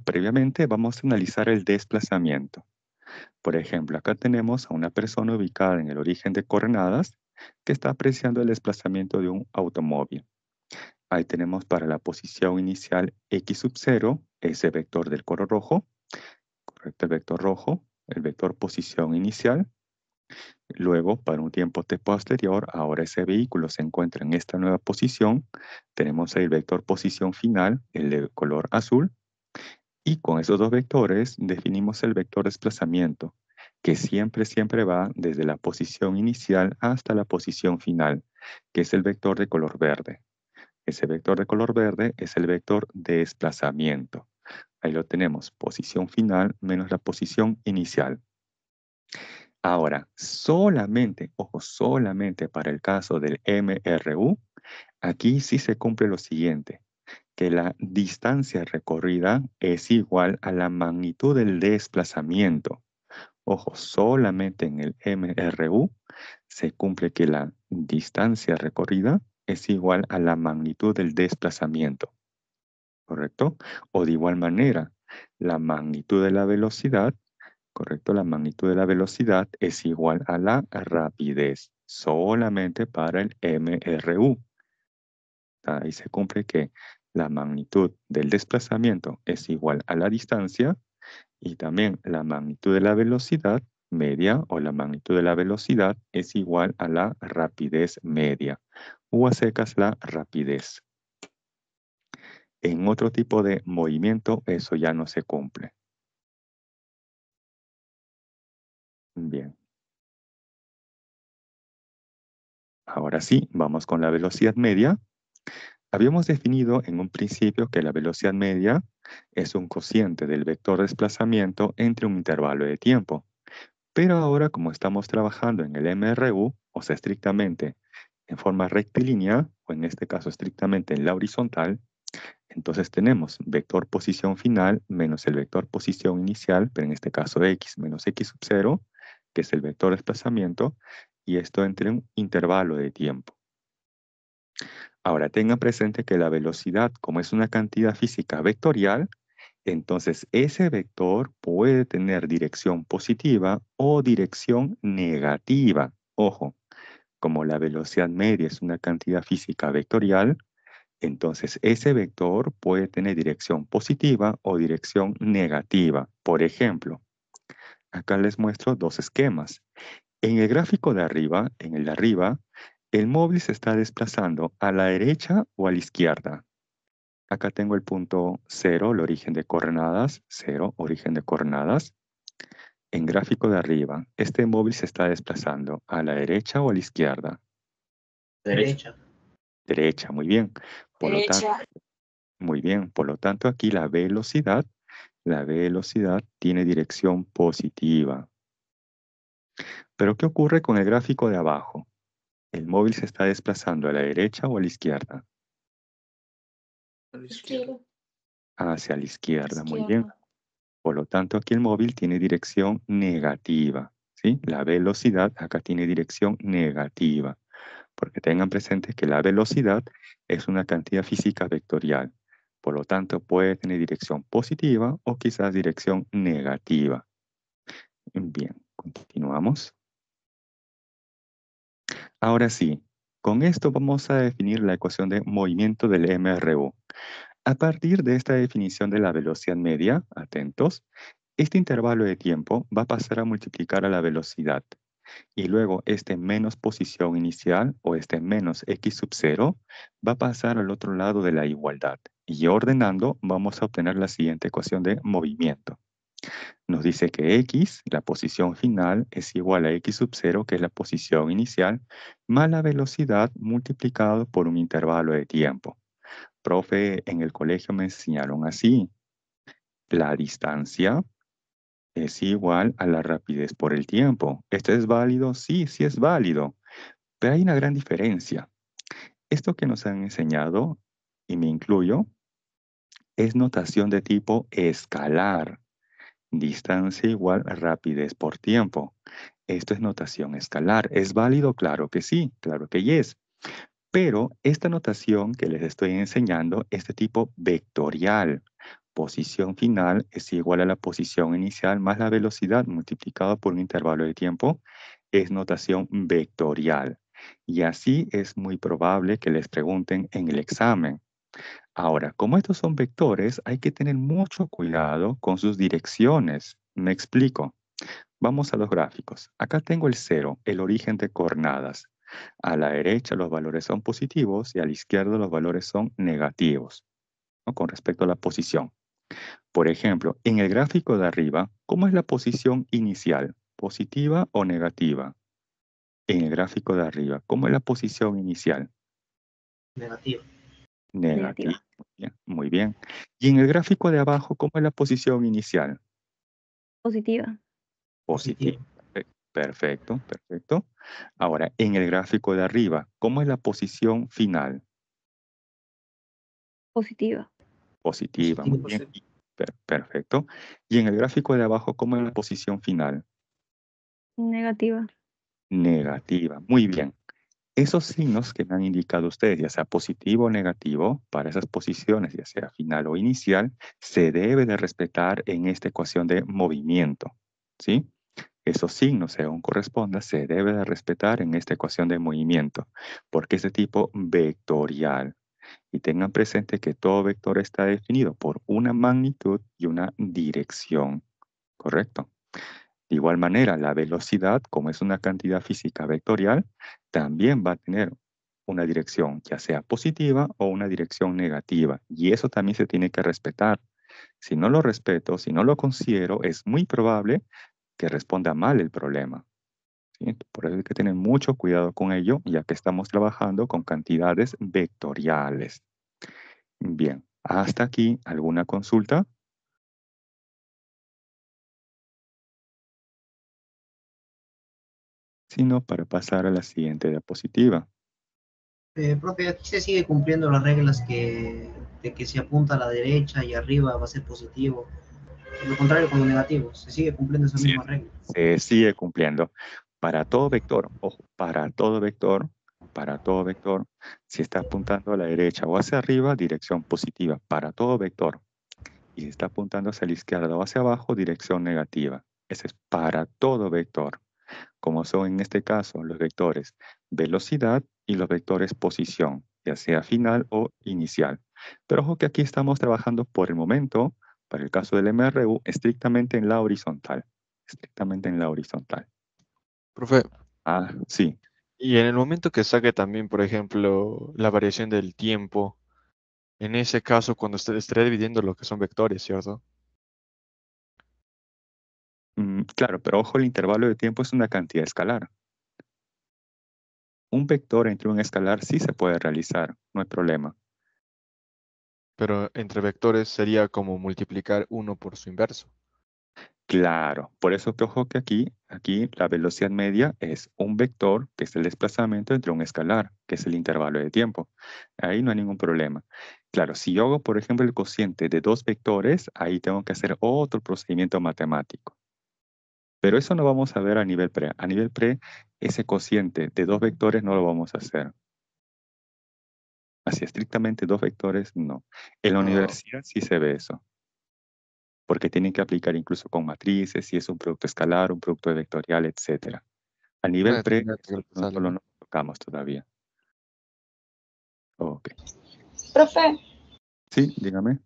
previamente vamos a analizar el desplazamiento. Por ejemplo, acá tenemos a una persona ubicada en el origen de coordenadas que está apreciando el desplazamiento de un automóvil. Ahí tenemos para la posición inicial x sub 0, ese vector del color rojo, correcto, el vector rojo, el vector posición inicial. Luego, para un tiempo t posterior, ahora ese vehículo se encuentra en esta nueva posición. Tenemos ahí el vector posición final, el de color azul. Y con esos dos vectores definimos el vector desplazamiento, que siempre va desde la posición inicial hasta la posición final, que es el vector de color verde. Ese vector de color verde es el vector de desplazamiento. Ahí lo tenemos, posición final menos la posición inicial. Ahora, solamente, ojo, solamente para el caso del MRU, aquí sí se cumple lo siguiente, que la distancia recorrida es igual a la magnitud del desplazamiento. Ojo, solamente en el MRU se cumple que la distancia recorrida es igual a la magnitud del desplazamiento, ¿correcto? O de igual manera, la magnitud de la velocidad, ¿correcto? La magnitud de la velocidad es igual a la rapidez, solamente para el MRU. Ahí se cumple que la magnitud del desplazamiento es igual a la distancia y también la magnitud de la velocidad media o la magnitud de la velocidad es igual a la rapidez media o a secas la rapidez. En otro tipo de movimiento eso ya no se cumple. Bien. Ahora sí, vamos con la velocidad media. Habíamos definido en un principio que la velocidad media es un cociente del vector de desplazamiento entre un intervalo de tiempo. Pero ahora, como estamos trabajando en el MRU, o sea, estrictamente en forma rectilínea, o en este caso estrictamente en la horizontal, entonces tenemos vector posición final menos el vector posición inicial, pero en este caso x menos x sub 0, que es el vector de desplazamiento, y esto entre un intervalo de tiempo. Ahora, tengan presente que la velocidad, como es una cantidad física vectorial, entonces ese vector puede tener dirección positiva o dirección negativa. Ojo, como la velocidad media es una cantidad física vectorial, entonces ese vector puede tener dirección positiva o dirección negativa. Por ejemplo, acá les muestro dos esquemas. En el gráfico de arriba, en el de arriba, el móvil se está desplazando a la derecha o a la izquierda. Acá tengo el punto 0, el origen de coordenadas, 0, origen de coordenadas. En gráfico de arriba, este móvil se está desplazando a la derecha o a la izquierda. Derecha. Derecha, muy bien. Por lo tanto, Derecha. muy bien. Por lo tanto, aquí la velocidad tiene dirección positiva. Pero ¿qué ocurre con el gráfico de abajo? El móvil se está desplazando a la derecha o a la izquierda. Izquierda. Hacia la izquierda, muy bien. Por lo tanto, aquí el móvil tiene dirección negativa, ¿sí? La velocidad acá tiene dirección negativa, porque tengan presente que la velocidad es una cantidad física vectorial. Por lo tanto, puede tener dirección positiva o quizás dirección negativa. Bien, continuamos. Ahora sí, con esto vamos a definir la ecuación de movimiento del MRU. A partir de esta definición de la velocidad media, atentos, este intervalo de tiempo va a pasar a multiplicar a la velocidad y luego este menos posición inicial o este menos x sub 0 va a pasar al otro lado de la igualdad y ordenando vamos a obtener la siguiente ecuación de movimiento. Nos dice que x, la posición final, es igual a x sub 0, que es la posición inicial, más la velocidad multiplicado por un intervalo de tiempo. Profe, en el colegio me enseñaron así. La distancia es igual a la rapidez por el tiempo. ¿Esto es válido? Sí, sí es válido. Pero hay una gran diferencia. Esto que nos han enseñado, y me incluyo, es notación de tipo escalar. Distancia igual a rapidez por tiempo. Esto es notación escalar. ¿Es válido? Claro que sí, claro que yes. Pero esta notación que les estoy enseñando es de tipo vectorial. Posición final es igual a la posición inicial más la velocidad multiplicada por un intervalo de tiempo. Es notación vectorial. Y así es muy probable que les pregunten en el examen. Ahora, como estos son vectores, hay que tener mucho cuidado con sus direcciones. Me explico. Vamos a los gráficos. Acá tengo el 0, el origen de coordenadas. A la derecha los valores son positivos y a la izquierda los valores son negativos, ¿no? Con respecto a la posición. Por ejemplo, en el gráfico de arriba, ¿cómo es la posición inicial? ¿Positiva o negativa? En el gráfico de arriba, ¿cómo es la posición inicial? Negativa. Negativa. Muy bien, muy bien. Y en el gráfico de abajo, ¿cómo es la posición inicial? Positiva. Positiva. Perfecto, perfecto. Ahora, en el gráfico de arriba, ¿cómo es la posición final? Positiva. Positiva, Positivo. muy bien. Perfecto. Y en el gráfico de abajo, ¿cómo es la posición final? Negativa. Negativa, muy bien. Esos signos que me han indicado ustedes, ya sea positivo o negativo, para esas posiciones, ya sea final o inicial, se debe de respetar en esta ecuación de movimiento, ¿sí? Esos signos, según corresponda, se debe de respetar en esta ecuación de movimiento, porque es de tipo vectorial. Y tengan presente que todo vector está definido por una magnitud y una dirección, ¿correcto? De igual manera, la velocidad, como es una cantidad física vectorial, también va a tener una dirección, ya sea positiva o una dirección negativa. Y eso también se tiene que respetar. Si no lo respeto, si no lo considero, es muy probable que responda mal el problema. ¿Sí? Por eso hay que tener mucho cuidado con ello, ya que estamos trabajando con cantidades vectoriales. Bien, hasta aquí, ¿alguna consulta? Si no, para pasar a la siguiente diapositiva. Profe, aquí se sigue cumpliendo las reglas de que si apunta a la derecha y arriba va a ser positivo. Lo contrario con lo negativo, se sigue cumpliendo esa Sí, misma regla. se sigue cumpliendo. Para todo vector, ojo, para todo vector, si está apuntando a la derecha o hacia arriba, dirección positiva. Para todo vector. Y si está apuntando hacia la izquierda o hacia abajo, dirección negativa. Ese es para todo vector. Como son en este caso los vectores velocidad y los vectores posición, ya sea final o inicial. Pero ojo que aquí estamos trabajando por el momento, para el caso del MRU, estrictamente en la horizontal. Estrictamente en la horizontal. Profe, Ah, sí. y en el momento que saque también, por ejemplo, la variación del tiempo, en ese caso, cuando usted esté dividiendo lo que son vectores, ¿cierto? Claro, pero ojo, el intervalo de tiempo es una cantidad escalar. Un vector entre un escalar sí se puede realizar, no hay problema. Pero entre vectores sería como multiplicar uno por su inverso. Claro, por eso que ojo que aquí la velocidad media es un vector, que es el desplazamiento entre un escalar, que es el intervalo de tiempo. Ahí no hay ningún problema. Claro, si yo hago, por ejemplo, el cociente de dos vectores, ahí tengo que hacer otro procedimiento matemático. Pero eso no vamos a ver a nivel pre. A nivel pre, ese cociente de dos vectores no lo vamos a hacer. Así estrictamente dos vectores, no. En la universidad sí se ve eso, porque tienen que aplicar incluso con matrices, si es un producto escalar, un producto vectorial, etc. A nivel Una pre, determinante que no sale, solo ¿no? no tocamos todavía. Ok. Profe, Sí, dígame.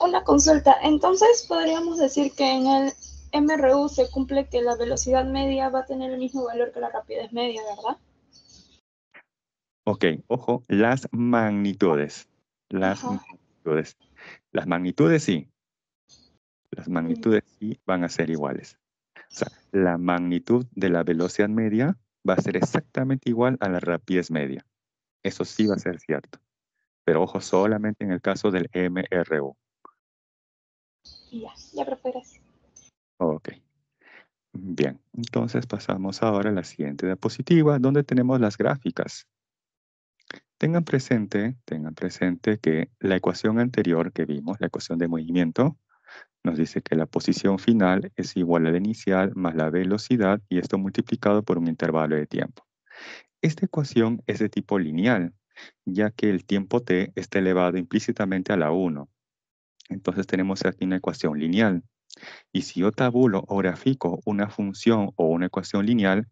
una consulta. Entonces, podríamos decir que en el MRU se cumple que la velocidad media va a tener el mismo valor que la rapidez media, ¿verdad? Ok, ojo, las magnitudes. Las Ajá. magnitudes. Las magnitudes sí. Las magnitudes sí van a ser iguales. O sea, la magnitud de la velocidad media va a ser exactamente igual a la rapidez media. Eso sí va a ser cierto. Pero ojo, solamente en el caso del MRU. Ya, profe, gracias. Ok. Bien, entonces pasamos ahora a la siguiente diapositiva, donde tenemos las gráficas. Tengan presente que la ecuación anterior que vimos, la ecuación de movimiento, nos dice que la posición final es igual a la inicial más la velocidad y esto multiplicado por un intervalo de tiempo. Esta ecuación es de tipo lineal, ya que el tiempo t está elevado implícitamente a la 1. Entonces tenemos aquí una ecuación lineal. Y si yo tabulo o grafico una función o una ecuación lineal,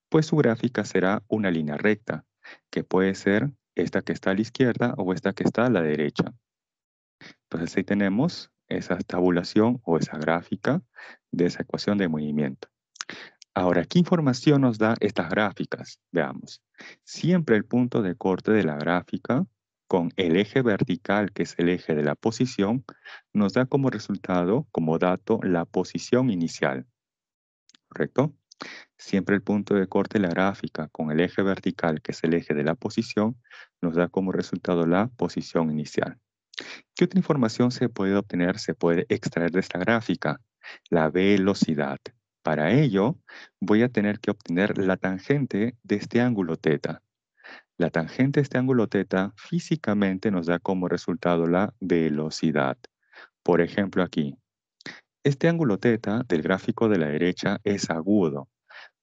pues su gráfica será una línea recta, que puede ser esta que está a la izquierda o esta que está a la derecha. Entonces ahí tenemos esa tabulación o esa gráfica de esa ecuación de movimiento. Ahora, ¿qué información nos da estas gráficas? Veamos. Siempre el punto de corte de la gráfica con el eje vertical, que es el eje de la posición, nos da como resultado, como dato, la posición inicial. ¿Correcto? Siempre el punto de corte de la gráfica con el eje vertical, que es el eje de la posición, nos da como resultado la posición inicial. ¿Qué otra información se puede obtener, se puede extraer de esta gráfica? La velocidad. Para ello, voy a tener que obtener la tangente de este ángulo θ. La tangente de este ángulo θ físicamente nos da como resultado la velocidad. Por ejemplo, aquí. Este ángulo θ del gráfico de la derecha es agudo.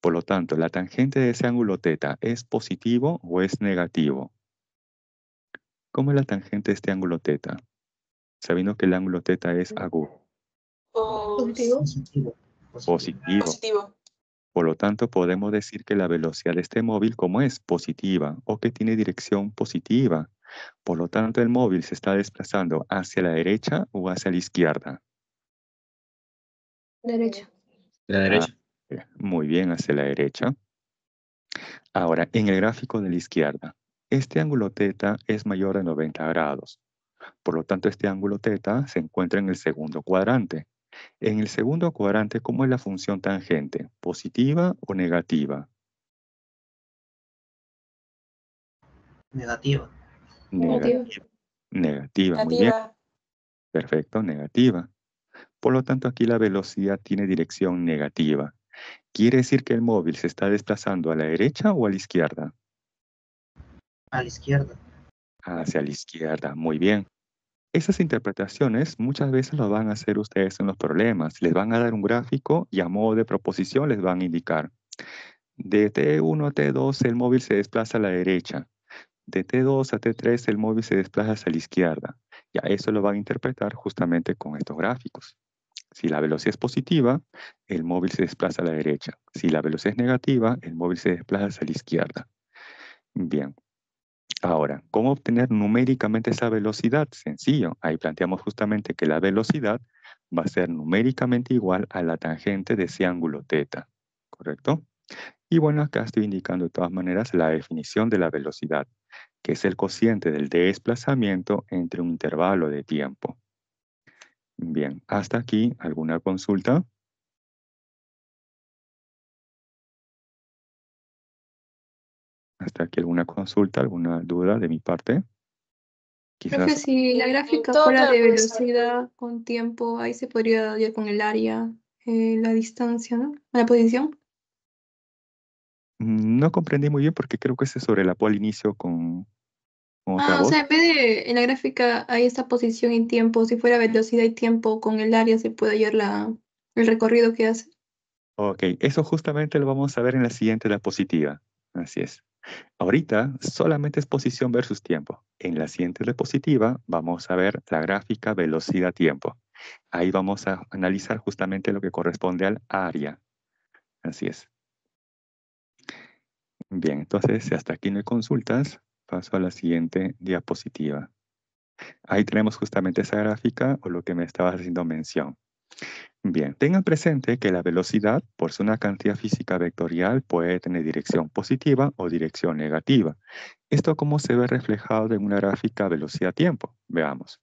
Por lo tanto, la tangente de ese ángulo θ ¿es positivo o es negativo? ¿Cómo es la tangente de este ángulo θ? Sabiendo que el ángulo θ es agudo. ¿Positivo? Positivo. Positivo. Positivo. Por lo tanto, podemos decir que la velocidad de este móvil como es positiva o que tiene dirección positiva. Por lo tanto, el móvil se está desplazando hacia la derecha o hacia la izquierda. Derecha. La derecha. Muy bien, hacia la derecha. Ahora, en el gráfico de la izquierda, este ángulo θ es mayor de 90 grados. Por lo tanto, este ángulo θ se encuentra en el segundo cuadrante. En el segundo cuadrante, ¿cómo es la función tangente? ¿Positiva o negativa? Negativa. Negativa. Negativa, muy bien. Negativa. Perfecto, negativa. Por lo tanto, aquí la velocidad tiene dirección negativa. ¿Quiere decir que el móvil se está desplazando a la derecha o a la izquierda? A la izquierda. Hacia la izquierda, muy bien. Esas interpretaciones muchas veces lo van a hacer ustedes en los problemas. Les van a dar un gráfico y a modo de proposición les van a indicar. De T1 a T2 el móvil se desplaza a la derecha. De T2 a T3 el móvil se desplaza hacia la izquierda. Ya eso lo van a interpretar justamente con estos gráficos. Si la velocidad es positiva, el móvil se desplaza a la derecha. Si la velocidad es negativa, el móvil se desplaza hacia la izquierda. Bien. Ahora, ¿cómo obtener numéricamente esa velocidad? Sencillo. Ahí planteamos justamente que la velocidad va a ser numéricamente igual a la tangente de ese ángulo θ. ¿Correcto? Y bueno, acá estoy indicando de todas maneras la definición de la velocidad, que es el cociente del desplazamiento entre un intervalo de tiempo. Bien, hasta aquí, ¿alguna consulta? ¿Hasta aquí alguna consulta, alguna duda de mi parte? Profe, Quizás, si la gráfica Todo fuera claro, de profesor. velocidad con tiempo, ahí se podría ir con el área, la distancia, ¿no? La posición. no comprendí muy bien porque creo que ese es sobre la pol inicio con otra O voz. sea, en vez de en la gráfica hay esta posición y tiempo, si fuera velocidad y tiempo con el área se puede hallar el recorrido que hace. Ok, eso justamente lo vamos a ver en la siguiente diapositiva. Así es. Ahorita solamente es posición versus tiempo. En la siguiente diapositiva vamos a ver la gráfica velocidad-tiempo. Ahí vamos a analizar justamente lo que corresponde al área. Así es. Bien, entonces si hasta aquí no hay consultas, paso a la siguiente diapositiva. Ahí tenemos justamente esa gráfica o lo que me estabas haciendo mención. Bien, tengan presente que la velocidad, por ser una cantidad física vectorial, puede tener dirección positiva o dirección negativa. ¿Esto cómo se ve reflejado en una gráfica velocidad-tiempo? Veamos.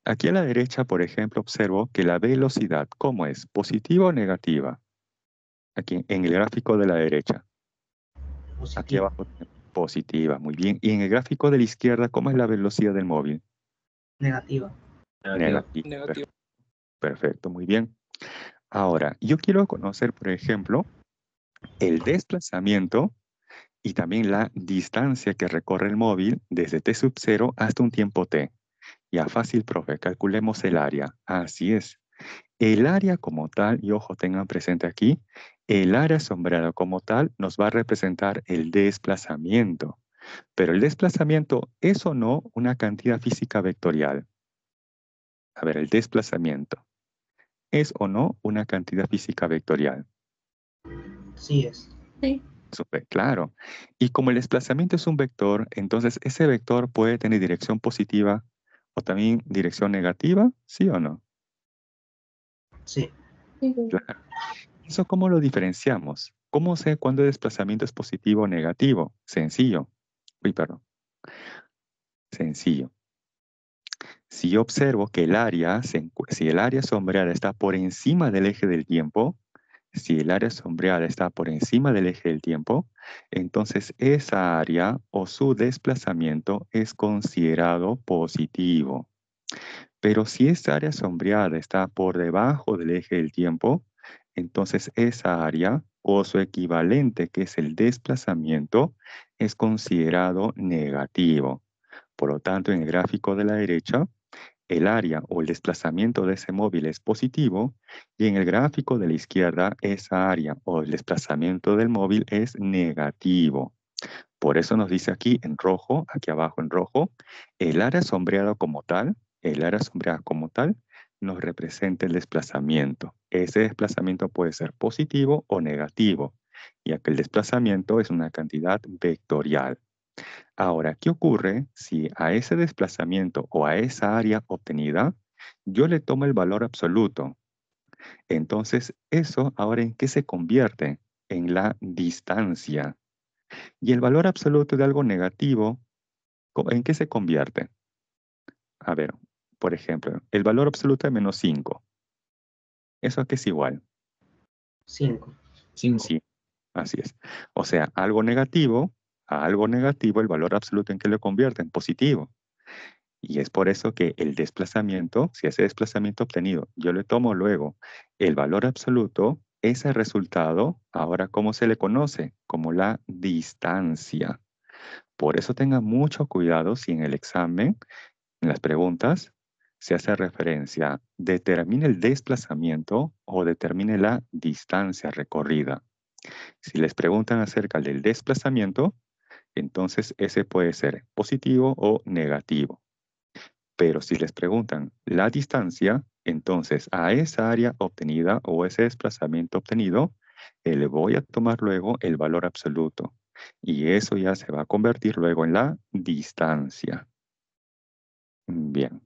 Aquí a la derecha, por ejemplo, observo que la velocidad, ¿cómo es? ¿Positiva o negativa? Aquí en el gráfico de la derecha. Aquí Positiva. abajo, positiva, muy bien. Y en el gráfico de la izquierda, ¿cómo es la velocidad del móvil? Negativa. Negativa. Perfecto, muy bien. Ahora, yo quiero conocer, por ejemplo, el desplazamiento y también la distancia que recorre el móvil desde t sub 0 hasta un tiempo t. Ya fácil, profe, calculemos el área. Así es. El área como tal, y ojo, tengan presente aquí, el área sombreada como tal nos va a representar el desplazamiento. Pero el desplazamiento es o no una cantidad física vectorial. A ver, el desplazamiento. ¿Es o no una cantidad física vectorial? Sí es. Sí. Súper claro. Y como el desplazamiento es un vector, entonces ese vector puede tener dirección positiva o también dirección negativa, ¿sí o no? Sí. Claro. ¿Eso cómo lo diferenciamos? ¿Cómo sé cuándo el desplazamiento es positivo o negativo? Sencillo. Uy, perdón. Sencillo. Si yo observo que el área, si el área sombreada está por encima del eje del tiempo, si el área sombreada está por encima del eje del tiempo, entonces esa área o su desplazamiento es considerado positivo. Pero si esa área sombreada está por debajo del eje del tiempo, entonces esa área o su equivalente, que es el desplazamiento, es considerado negativo. Por lo tanto, en el gráfico de la derecha, el área o el desplazamiento de ese móvil es positivo y en el gráfico de la izquierda esa área o el desplazamiento del móvil es negativo. Por eso nos dice aquí en rojo, aquí abajo en rojo, el área sombreada como tal, nos representa el desplazamiento. Ese desplazamiento puede ser positivo o negativo, ya que el desplazamiento es una cantidad vectorial. Ahora, ¿qué ocurre si a ese desplazamiento o a esa área obtenida yo le tomo el valor absoluto? Entonces, ¿eso ahora en qué se convierte? En la distancia. Y el valor absoluto de algo negativo, ¿en qué se convierte? A ver, por ejemplo, el valor absoluto de menos 5. ¿Eso a qué es igual? 5. 5. Sí, así es. O sea, a algo negativo, el valor absoluto en qué lo convierte? En positivo. Y es por eso que el desplazamiento, si ese desplazamiento obtenido, yo le tomo luego el valor absoluto, ese resultado, ahora ¿cómo se le conoce? Como la distancia. Por eso tenga mucho cuidado si en el examen, en las preguntas, se hace referencia, determine el desplazamiento o determine la distancia recorrida. Si les preguntan acerca del desplazamiento, entonces ese puede ser positivo o negativo. Pero si les preguntan la distancia, entonces a esa área obtenida o ese desplazamiento obtenido, le voy a tomar luego el valor absoluto. Y eso ya se va a convertir luego en la distancia. Bien.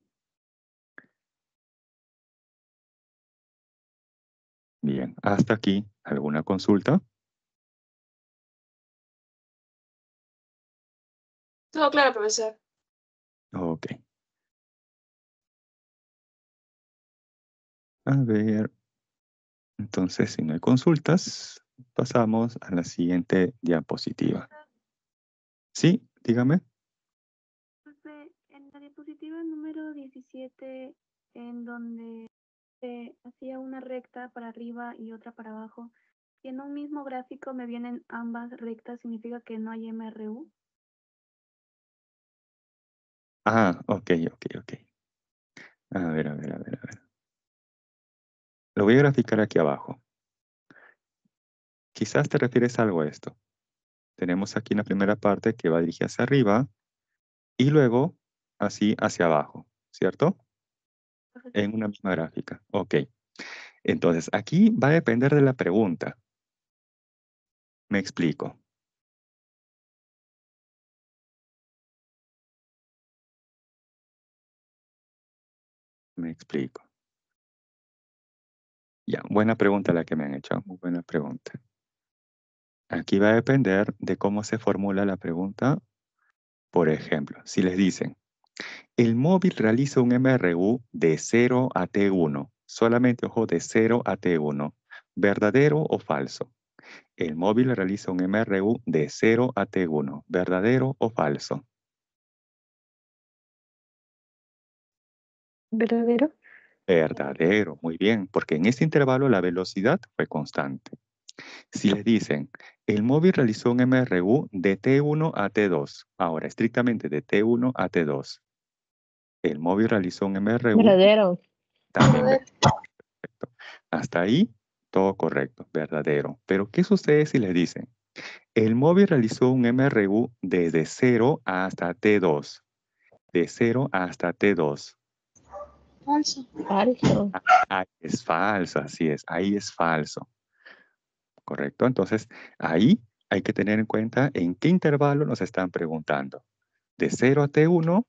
Bien. Hasta aquí, ¿alguna consulta? Todo claro, profesor. Ok. A ver. Entonces, si no hay consultas, pasamos a la siguiente diapositiva. Sí, dígame. En la diapositiva número 17, en donde se hacía una recta para arriba y otra para abajo, y en un mismo gráfico me vienen ambas rectas, ¿significa que no hay MRU? Ah, ok. A ver. Lo voy a graficar aquí abajo. Quizás te refieres a algo a esto. Tenemos aquí una primera parte que va dirigida hacia arriba y luego así hacia abajo, ¿cierto? En una misma gráfica. Ok. Entonces, aquí va a depender de la pregunta. Me explico. Ya, buena pregunta la que me han hecho. Muy buena pregunta. Aquí va a depender de cómo se formula la pregunta. Por ejemplo, si les dicen, el móvil realiza un MRU de 0 a T1. Solamente, ojo, de 0 a T1. ¿Verdadero o falso? El móvil realiza un MRU de 0 a T1. ¿Verdadero o falso? ¿Verdadero? Verdadero, muy bien, porque en este intervalo la velocidad fue constante. Si les dicen, el móvil realizó un MRU de T1 a T2. Ahora, estrictamente de T1 a T2. El móvil realizó un MRU. Verdadero. También perfecto. Hasta ahí, todo correcto, verdadero. Pero, ¿qué sucede si les dicen? El móvil realizó un MRU desde 0 hasta T2. De 0 hasta T2. Falso. Falso. Ahí es falso, así es. Ahí es falso. ¿Correcto? Entonces, ahí hay que tener en cuenta en qué intervalo nos están preguntando. De 0 a T1,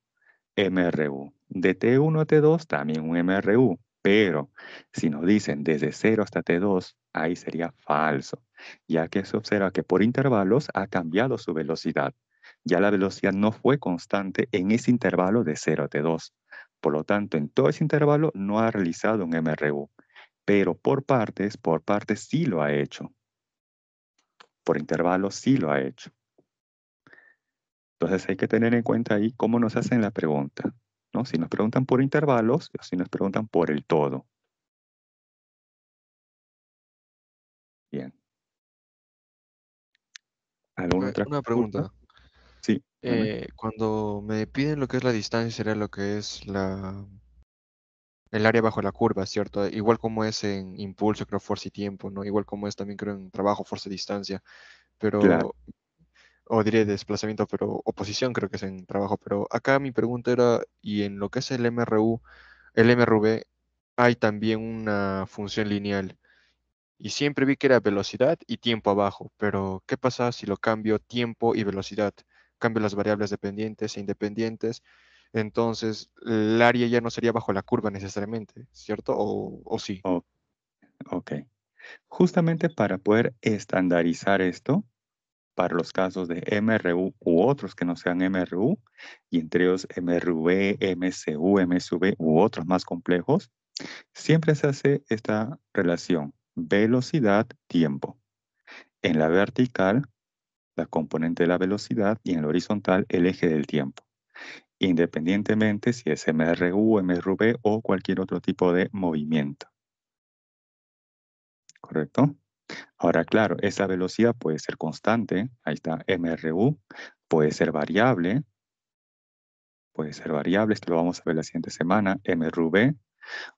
MRU. De T1 a T2, también un MRU. Pero si nos dicen desde 0 hasta T2, ahí sería falso, ya que se observa que por intervalos ha cambiado su velocidad. Ya la velocidad no fue constante en ese intervalo de 0 a T2. Por lo tanto, en todo ese intervalo no ha realizado un MRU. Pero por partes sí lo ha hecho. Por intervalos sí lo ha hecho. Entonces hay que tener en cuenta ahí cómo nos hacen la pregunta, ¿no? Si nos preguntan por intervalos o si nos preguntan por el todo. Bien. ¿Alguna otra Una consulta? pregunta. Sí, dígame. Cuando me piden lo que es la distancia, sería lo que es el área bajo la curva, ¿cierto? Igual como es en impulso, creo, fuerza y tiempo, ¿no? Igual como es también, creo, en trabajo, fuerza y distancia. Claro. Pero, o diré desplazamiento, pero oposición creo que es en trabajo. Pero acá mi pregunta era, y en lo que es el MRU, el MRV, hay también una función lineal. Y siempre vi que era velocidad y tiempo abajo, pero ¿qué pasa si lo cambio tiempo y velocidad? cambio las variables dependientes e independientes, entonces el área ya no sería bajo la curva necesariamente, ¿cierto? ¿O sí? O- ok. Justamente para poder estandarizar esto, para los casos de MRU u otros que no sean MRU, y entre ellos MRV, MCU, MSV u otros más complejos, siempre se hace esta relación velocidad-tiempo. En la vertical, la componente de la velocidad, y en la horizontal, el eje del tiempo, independientemente si es MRU, MRV o cualquier otro tipo de movimiento. ¿Correcto? Ahora, claro, esa velocidad puede ser constante, ahí está MRU, puede ser variable, esto lo vamos a ver la siguiente semana, MRV,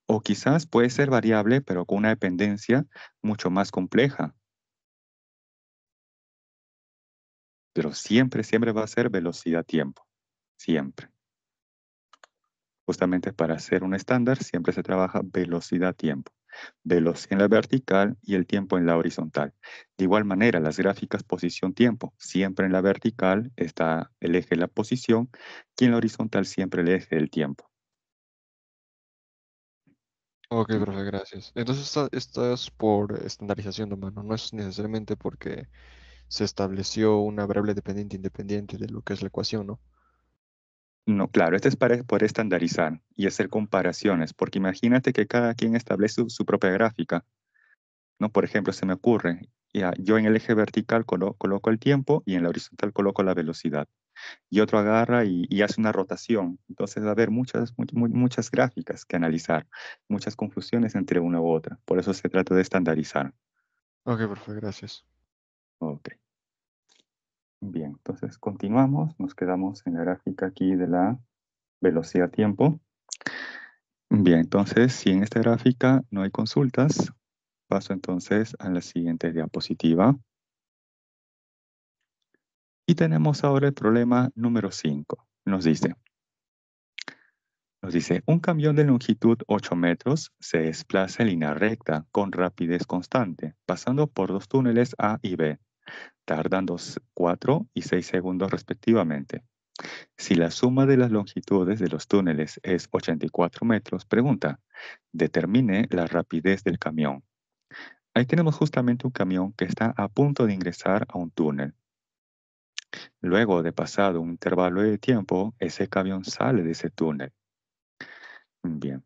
o quizás puede ser variable, pero con una dependencia mucho más compleja. Pero siempre, siempre va a ser velocidad-tiempo, siempre. Justamente para hacer un estándar siempre se trabaja velocidad-tiempo. Velocidad en la vertical y el tiempo en la horizontal. De igual manera, las gráficas posición-tiempo. Siempre en la vertical está el eje de la posición y en la horizontal siempre el eje del tiempo. Ok, profe, gracias. Entonces esto es por estandarización, hermano, no es necesariamente porque se estableció una variable dependiente independiente de lo que es la ecuación, ¿no? No, claro, este es para poder estandarizar y hacer comparaciones, porque imagínate que cada quien establece su propia gráfica, ¿no? Por ejemplo, se me ocurre, ya, yo en el eje vertical coloco el tiempo y en la horizontal coloco la velocidad. Y otro agarra y hace una rotación. Entonces va a haber muchas gráficas que analizar, muchas confusiones entre una u otra. Por eso se trata de estandarizar. Ok, profe, gracias. Ok. Bien, entonces continuamos. Nos quedamos en la gráfica aquí de la velocidad-tiempo. Bien, entonces, si en esta gráfica no hay consultas, paso entonces a la siguiente diapositiva. Y tenemos ahora el problema número 5. Nos dice, un camión de longitud 8 metros se desplaza en línea recta con rapidez constante, pasando por dos túneles A y B, tardando 4 y 6 segundos respectivamente. Si la suma de las longitudes de los túneles es 84 metros, pregunta, determine la rapidez del camión. Ahí tenemos justamente un camión que está a punto de ingresar a un túnel. Luego de pasado un intervalo de tiempo, ese camión sale de ese túnel. Bien.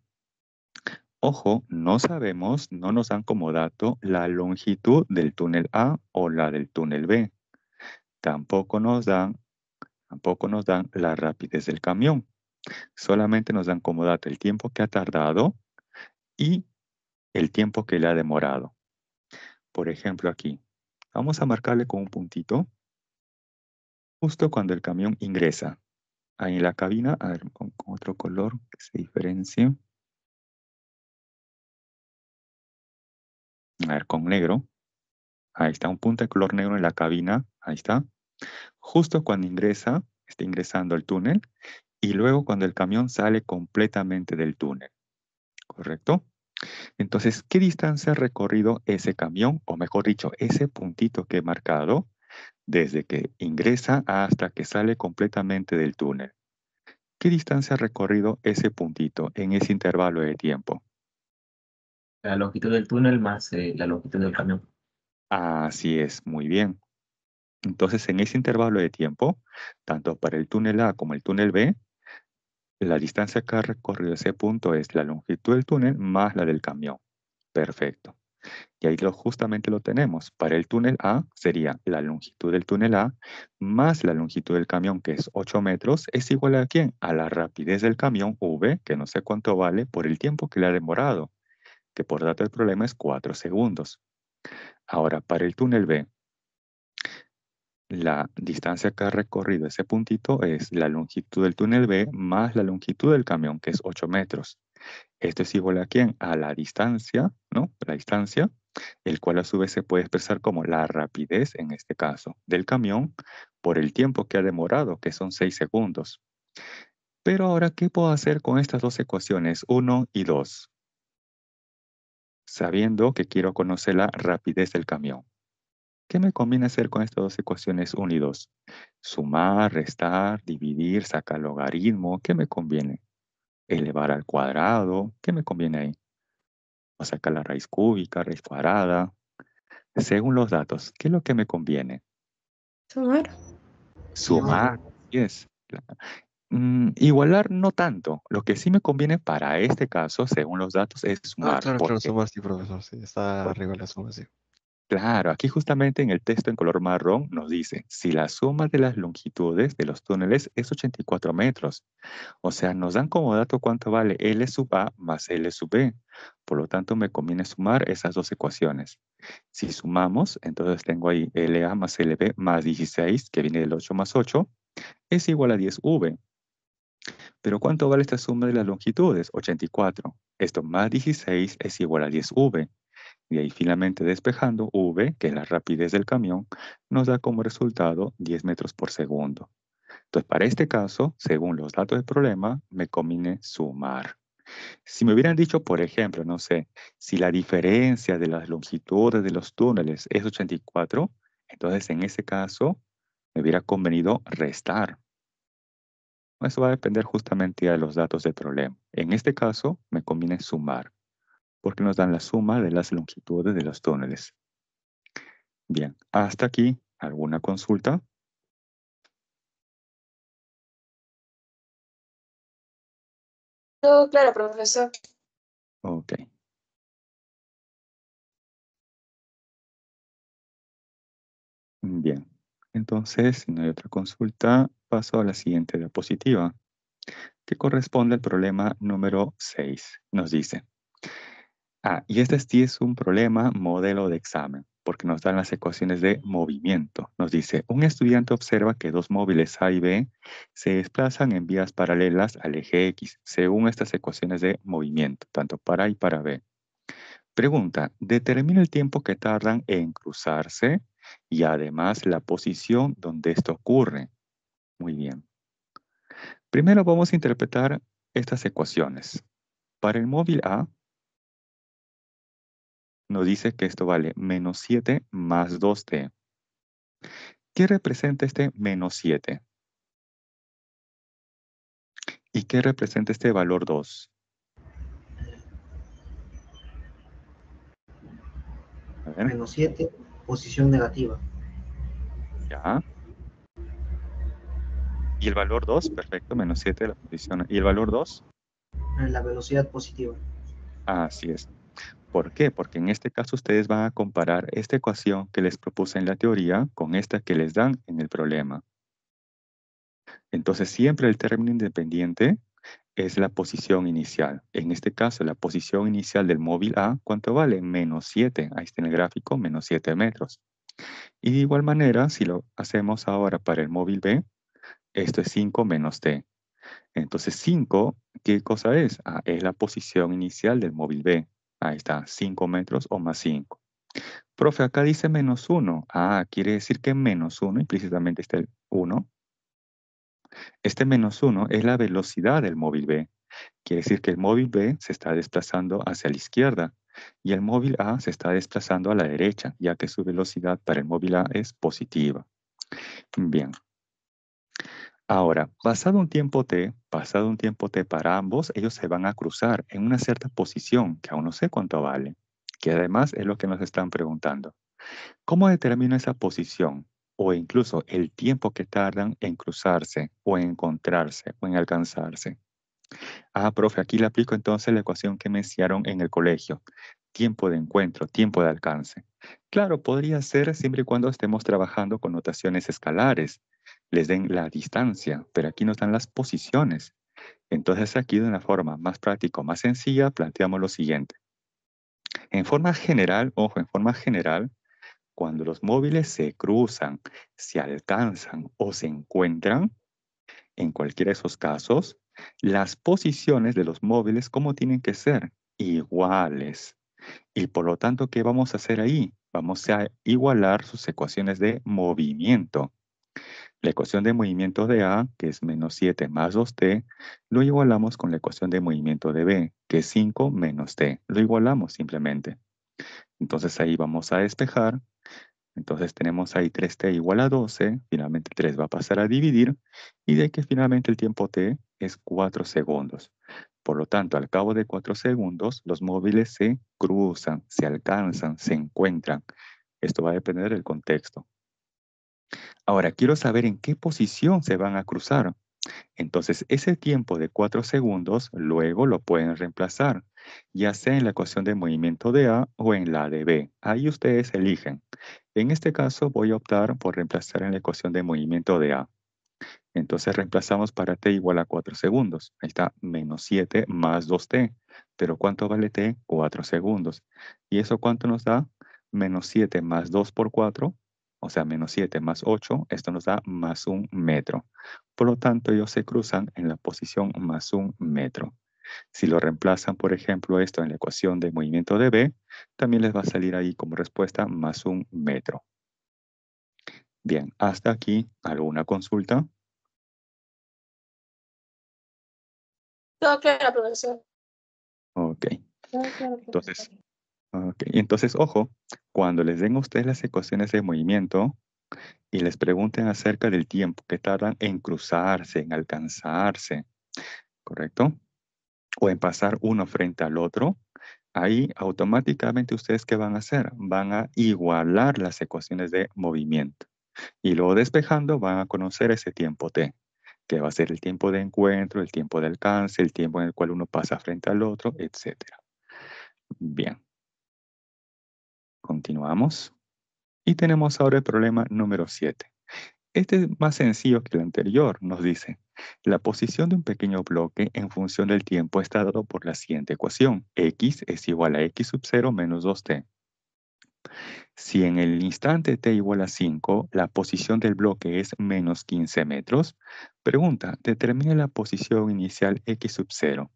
Ojo, no sabemos, no nos dan como dato la longitud del túnel A o la del túnel B. Tampoco nos dan la rapidez del camión. Solamente nos dan como dato el tiempo que ha tardado y el tiempo que le ha demorado. Por ejemplo, aquí, vamos a marcarle con un puntito justo cuando el camión ingresa. Ahí en la cabina, a ver, con otro color que se diferencie. A ver, con negro. Ahí está, un punto de color negro en la cabina. Ahí está. Justo cuando está ingresando al túnel, y luego cuando el camión sale completamente del túnel. ¿Correcto? Entonces, ¿qué distancia ha recorrido ese camión? O mejor dicho, ese puntito que he marcado, desde que ingresa hasta que sale completamente del túnel. ¿Qué distancia ha recorrido ese puntito en ese intervalo de tiempo? La longitud del túnel más la longitud del camión. Así es, muy bien. Entonces, en ese intervalo de tiempo, tanto para el túnel A como el túnel B, la distancia que ha recorrido ese punto es la longitud del túnel más la del camión. Perfecto. Y ahí justamente lo tenemos. Para el túnel A sería la longitud del túnel A más la longitud del camión, que es 8 metros, es igual a ¿quién? A la rapidez del camión V, que no sé cuánto vale, por el tiempo que le ha demorado, que por dato del problema es 4 segundos. Ahora, para el túnel B, la distancia que ha recorrido ese puntito es la longitud del túnel B más la longitud del camión, que es 8 metros. Esto es igual a ¿quién? A la distancia, ¿no? La distancia, el cual a su vez se puede expresar como la rapidez, en este caso, del camión por el tiempo que ha demorado, que son 6 segundos. Pero ahora, ¿qué puedo hacer con estas dos ecuaciones, 1 y 2? Sabiendo que quiero conocer la rapidez del camión. ¿Qué me conviene hacer con estas dos ecuaciones 1 y 2? Sumar, restar, dividir, sacar logaritmo. ¿Qué me conviene? Elevar al cuadrado. ¿Qué me conviene ahí? O sacar la raíz cúbica, raíz cuadrada. Según los datos, ¿qué es lo que me conviene? Sumar. Sumar, así es. Igualar no tanto. Lo que sí me conviene para este caso, según los datos, es sumar. Claro, ¿Por claro, qué? suma sí, profesor, sí, está Por- arriba la suma, sí. Claro, aquí justamente en el texto en color marrón nos dice, si la suma de las longitudes de los túneles es 84 metros, o sea, nos dan como dato cuánto vale L sub A más L sub B. Por lo tanto, me conviene sumar esas dos ecuaciones. Si sumamos, entonces tengo ahí LA más LB más 16, que viene del 8 más 8, es igual a 10V. Pero ¿cuánto vale esta suma de las longitudes? 84. Esto más 16 es igual a 10V. Y ahí finalmente despejando, V, que es la rapidez del camión, nos da como resultado 10 metros por segundo. Entonces, para este caso, según los datos del problema, me conviene sumar. Si me hubieran dicho, por ejemplo, no sé, si la diferencia de las longitudes de los túneles es 84, entonces en ese caso me hubiera convenido restar. Eso va a depender justamente de los datos del problema. En este caso, me conviene sumar, porque nos dan la suma de las longitudes de los túneles. Bien, hasta aquí, ¿alguna consulta? Todo claro, profesor. Ok. Bien, entonces, si no hay otra consulta, paso a la siguiente diapositiva, que corresponde al problema número 6. Nos dice, y este sí es un problema modelo de examen, porque nos dan las ecuaciones de movimiento. Nos dice, un estudiante observa que dos móviles A y B se desplazan en vías paralelas al eje X, según estas ecuaciones de movimiento, tanto para A y para B. Pregunta, determina el tiempo que tardan en cruzarse y además la posición donde esto ocurre. Muy bien. Primero vamos a interpretar estas ecuaciones. Para el móvil A, nos dice que esto vale menos 7 más 2t. ¿Qué representa este menos 7? ¿Y qué representa este valor 2? A ver, Menos 7, posición negativa. ya. ¿Y el valor 2? Perfecto, menos 7 la posición. ¿Y el valor 2? La velocidad positiva. Así es. ¿Por qué? Porque en este caso ustedes van a comparar esta ecuación que les propuse en la teoría con esta que les dan en el problema. Entonces siempre el término independiente es la posición inicial. En este caso, la posición inicial del móvil A, ¿cuánto vale? Menos 7. Ahí está en el gráfico, menos 7 metros. Y de igual manera, si lo hacemos ahora para el móvil B, esto es 5 menos t. Entonces 5, ¿qué cosa es? Es la posición inicial del móvil B. Ahí está, 5 metros o más 5. Profe, acá dice menos 1. Quiere decir que menos 1, implícitamente está el 1. Este menos 1 es la velocidad del móvil B. Quiere decir que el móvil B se está desplazando hacia la izquierda y el móvil A se está desplazando a la derecha, ya que su velocidad para el móvil A es positiva. Bien. Ahora, pasado un tiempo t para ambos, ellos se van a cruzar en una cierta posición, que aún no sé cuánto vale, que además es lo que nos están preguntando. ¿Cómo determino esa posición? O incluso el tiempo que tardan en cruzarse, o en encontrarse, o en alcanzarse. Profe, aquí le aplico entonces la ecuación que me enseñaron en el colegio. Tiempo de encuentro, tiempo de alcance. Claro, podría ser siempre y cuando estemos trabajando con notaciones escalares. Les den la distancia, pero aquí nos dan las posiciones. Entonces aquí de una forma más práctica, más sencilla, planteamos lo siguiente. En forma general, ojo, en forma general, cuando los móviles se cruzan, se alcanzan o se encuentran, en cualquiera de esos casos, las posiciones de los móviles, ¿cómo tienen que ser? Iguales. Y por lo tanto, ¿qué vamos a hacer ahí? Vamos a igualar sus ecuaciones de movimiento. La ecuación de movimiento de A, que es menos 7 más 2t, lo igualamos con la ecuación de movimiento de B, que es 5 menos t. Lo igualamos simplemente. Entonces ahí vamos a despejar. Entonces tenemos ahí 3t igual a 12, finalmente 3 va a pasar a dividir, y de que finalmente el tiempo t es 4 segundos. Por lo tanto, al cabo de 4 segundos, los móviles se cruzan, se alcanzan, se encuentran. Esto va a depender del contexto. Ahora, quiero saber en qué posición se van a cruzar. Entonces, ese tiempo de 4 segundos, luego lo pueden reemplazar, ya sea en la ecuación de movimiento de A o en la de B. Ahí ustedes eligen. En este caso, voy a optar por reemplazar en la ecuación de movimiento de A. Entonces, reemplazamos para t igual a 4 segundos. Ahí está, menos 7 más 2t. Pero ¿cuánto vale t? 4 segundos. ¿Y eso cuánto nos da? Menos 7 más 2 por 4, o sea, menos 7 más 8, esto nos da más 1 metro. Por lo tanto, ellos se cruzan en la posición más 1 metro. Si lo reemplazan, por ejemplo, esto en la ecuación de movimiento de B, también les va a salir ahí como respuesta más 1 metro. Bien, hasta aquí, ¿alguna consulta? Todo claro, profesor. Ok. Todo claro, Entonces, profesor. ok, entonces, ojo, cuando les den a ustedes las ecuaciones de movimiento y les pregunten acerca del tiempo que tardan en cruzarse, en alcanzarse, ¿correcto? O en pasar uno frente al otro, ahí automáticamente ustedes ¿qué van a hacer? Van a igualar las ecuaciones de movimiento. Y luego despejando van a conocer ese tiempo t, que va a ser el tiempo de encuentro, el tiempo de alcance, el tiempo en el cual uno pasa frente al otro, etc. Bien. Continuamos. Y tenemos ahora el problema número 7. Este es más sencillo que el anterior. Nos dice, la posición de un pequeño bloque en función del tiempo está dado por la siguiente ecuación. X es igual a x sub 0 menos 2t. Si en el instante t igual a 5, la posición del bloque es menos 15 metros, pregunta, determine la posición inicial x sub 0.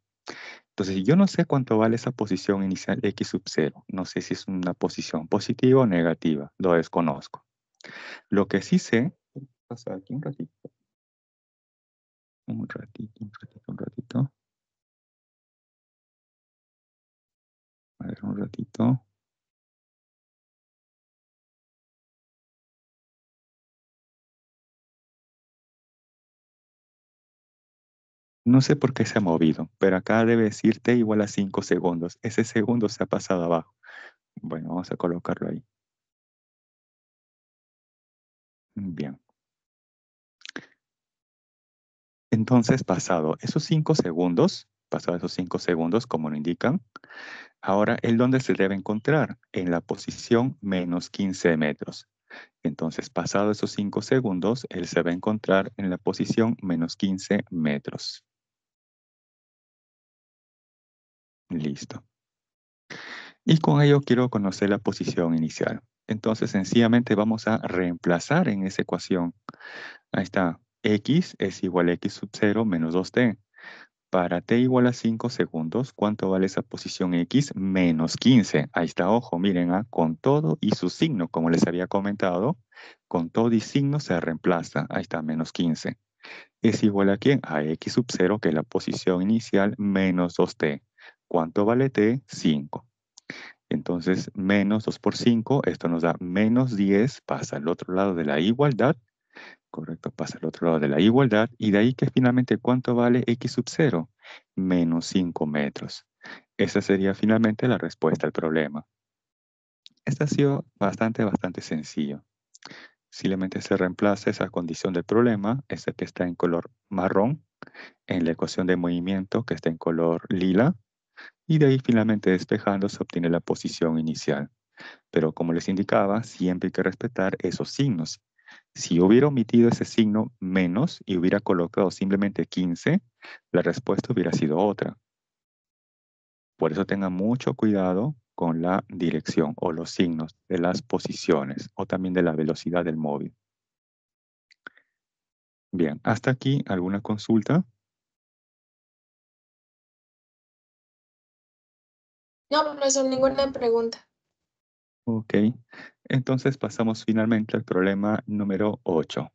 Entonces, yo no sé cuánto vale esa posición inicial x sub 0. No sé si es una posición positiva o negativa. Lo desconozco. Lo que sí sé, pasar aquí un ratito. Un ratito. A ver, un ratito. No sé por qué se ha movido, pero acá debe decir t igual a 5 segundos. Ese segundo se ha pasado abajo. Bueno, vamos a colocarlo ahí. Bien. Entonces, pasado esos 5 segundos, como lo indican, ahora ¿el dónde se debe encontrar? En la posición menos 15 metros. Entonces, pasado esos 5 segundos, él se va a encontrar en la posición menos 15 metros. Listo. Y con ello quiero conocer la posición inicial. Entonces, sencillamente vamos a reemplazar en esa ecuación. Ahí está. X es igual a x sub 0 menos 2t. Para t igual a 5 segundos, ¿cuánto vale esa posición x? Menos 15. Ahí está, ojo, miren, con todo y su signo, como les había comentado, con todo y signo se reemplaza. Ahí está, menos 15. ¿Es igual a quién? A x sub 0, que es la posición inicial, menos 2t. ¿Cuánto vale t? 5. Entonces, menos 2 por 5, esto nos da menos 10, pasa al otro lado de la igualdad. Correcto, pasa al otro lado de la igualdad. Y de ahí que finalmente, ¿cuánto vale x sub 0? Menos 5 metros. Esa sería finalmente la respuesta al problema. Este ha sido bastante sencillo. Simplemente se reemplaza esa condición del problema, esa que está en color marrón, en la ecuación de movimiento que está en color lila. Y de ahí finalmente despejando se obtiene la posición inicial. Pero como les indicaba, siempre hay que respetar esos signos. Si hubiera omitido ese signo menos y hubiera colocado simplemente 15, la respuesta hubiera sido otra. Por eso tengan mucho cuidado con la dirección o los signos de las posiciones o también de la velocidad del móvil. Bien, hasta aquí, ¿alguna consulta? No, profesor, ninguna pregunta. Ok, entonces pasamos finalmente al problema número 8.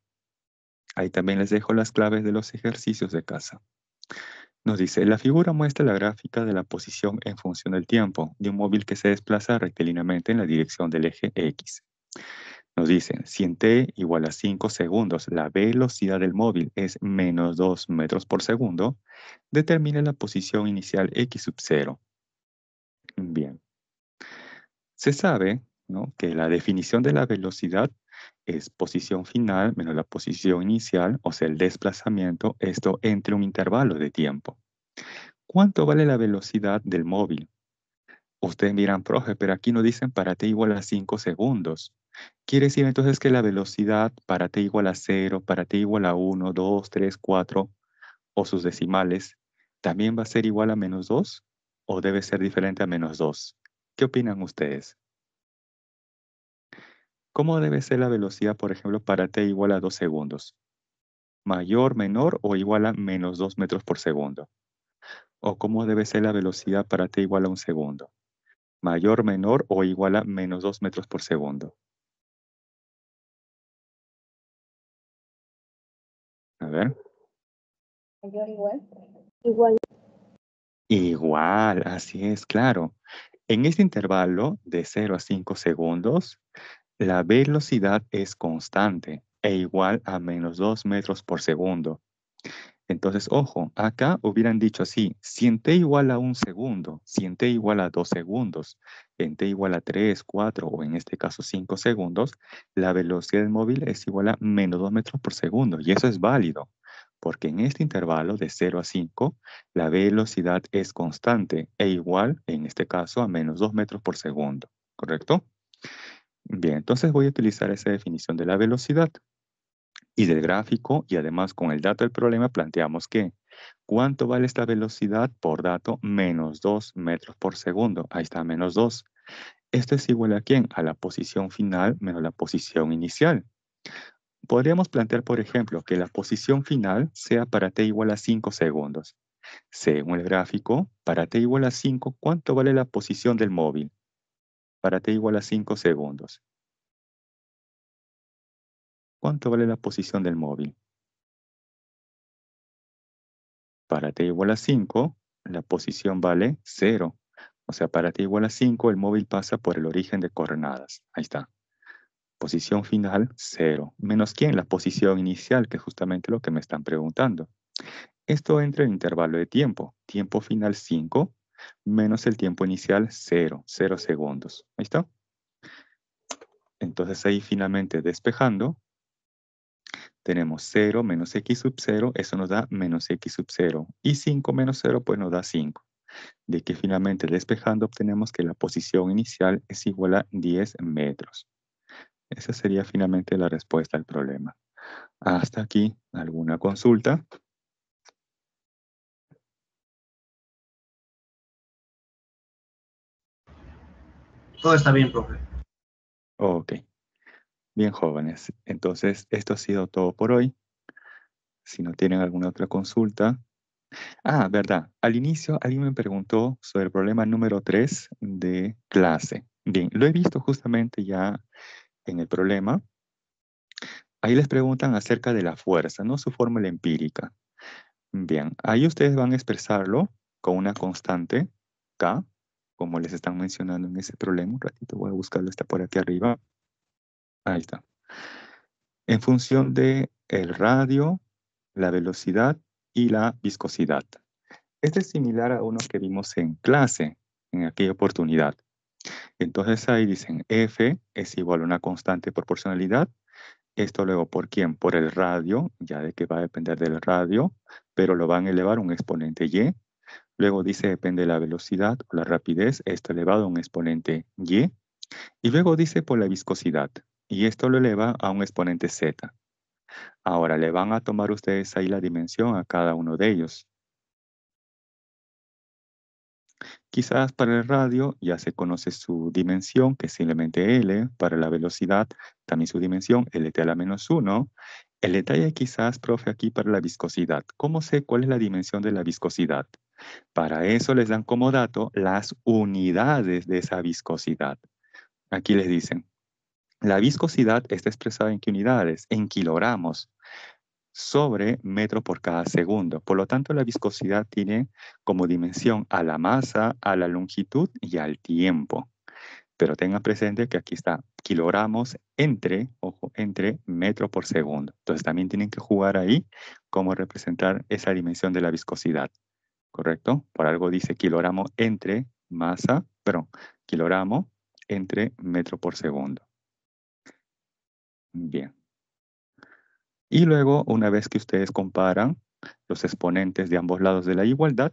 Ahí también les dejo las claves de los ejercicios de casa. Nos dice, la figura muestra la gráfica de la posición en función del tiempo de un móvil que se desplaza rectilíneamente en la dirección del eje X. Nos dicen, si en t igual a 5 segundos la velocidad del móvil es menos 2 metros por segundo, determine la posición inicial x sub 0. Bien. Se sabe, ¿no?, que la definición de la velocidad es posición final menos la posición inicial, o sea, el desplazamiento, esto entre un intervalo de tiempo. ¿Cuánto vale la velocidad del móvil? Ustedes miran, profe, pero aquí nos dicen para t igual a 5 segundos. Quiere decir entonces que la velocidad para t igual a 0, para t igual a 1, 2, 3, 4 o sus decimales, ¿también va a ser igual a menos 2 o debe ser diferente a menos 2? ¿Qué opinan ustedes? ¿Cómo debe ser la velocidad, por ejemplo, para t igual a 2 segundos? ¿Mayor, menor o igual a menos 2 metros por segundo? ¿O cómo debe ser la velocidad para t igual a 1 segundo? ¿Mayor, menor o igual a menos 2 metros por segundo? A ver. Mayor igual. Igual. Igual, así es, claro. En este intervalo de 0 a 5 segundos, la velocidad es constante e igual a menos 2 metros por segundo. Entonces, ojo, acá hubieran dicho así, si en t igual a 1 segundo, si en t igual a 2 segundos, en t igual a 3, 4 o en este caso 5 segundos, la velocidad del móvil es igual a menos 2 metros por segundo. Y eso es válido, porque en este intervalo de 0 a 5, la velocidad es constante e igual, en este caso, a menos 2 metros por segundo. ¿Correcto? Bien, entonces voy a utilizar esa definición de la velocidad. Y del gráfico, y además con el dato del problema, planteamos que ¿cuánto vale esta velocidad por dato? Menos 2 metros por segundo. Ahí está, menos 2. Esto es igual a ¿quién? A la posición final menos la posición inicial. Podríamos plantear, por ejemplo, que la posición final sea para t igual a 5 segundos. Según el gráfico, para t igual a 5, ¿cuánto vale la posición del móvil? Para t igual a 5 segundos. ¿Cuánto vale la posición del móvil? Para t igual a 5, la posición vale 0. O sea, para t igual a 5, el móvil pasa por el origen de coordenadas. Ahí está. Posición final, 0. ¿Menos quién? La posición inicial, que es justamente lo que me están preguntando. Esto entra en intervalo de tiempo. Tiempo final 5, menos el tiempo inicial 0. 0 segundos. Ahí está. Entonces ahí finalmente despejando, tenemos 0 menos x sub 0, eso nos da menos x sub 0. Y 5 menos 0, pues nos da 5. De que finalmente despejando obtenemos que la posición inicial es igual a 10 metros. Esa sería finalmente la respuesta al problema. Hasta aquí, ¿alguna consulta? Todo está bien, profe. Ok. Bien, jóvenes. Entonces, esto ha sido todo por hoy. Si no tienen alguna otra consulta. Ah, verdad. Al inicio alguien me preguntó sobre el problema número 3 de clase. Bien, lo he visto justamente ya en el problema. Ahí les preguntan acerca de la fuerza, no su fórmula empírica. Bien, ahí ustedes van a expresarlo con una constante K, como les están mencionando en ese problema. Un ratito voy a buscarlo, está por aquí arriba. Ahí está. En función de el radio, la velocidad y la viscosidad. Este es similar a uno que vimos en clase, en aquella oportunidad. Entonces ahí dicen F es igual a una constante de proporcionalidad. Esto luego, ¿por quién? Por el radio, ya de que va a depender del radio, pero lo van a elevar a un exponente y. Luego dice depende de la velocidad o la rapidez, esto elevado a un exponente y. Y luego dice por la viscosidad, y esto lo eleva a un exponente z. Ahora le van a tomar ustedes ahí la dimensión a cada uno de ellos. Quizás para el radio ya se conoce su dimensión, que es simplemente L. Para la velocidad, también su dimensión, LT a la menos 1. El detalle quizás, profe, aquí para la viscosidad. ¿Cómo sé cuál es la dimensión de la viscosidad? Para eso les dan como dato las unidades de esa viscosidad. Aquí les dicen, la viscosidad está expresada en ¿qué unidades? En kilogramos sobre metro por cada segundo. Por lo tanto, la viscosidad tiene como dimensión a la masa, a la longitud y al tiempo. Pero tengan presente que aquí está kilogramos entre, ojo, entre metro por segundo. Entonces también tienen que jugar ahí cómo representar esa dimensión de la viscosidad. ¿Correcto? Por algo dice kilogramo entre masa, perdón, kilogramo entre metro por segundo. Bien. Y luego, una vez que ustedes comparan los exponentes de ambos lados de la igualdad,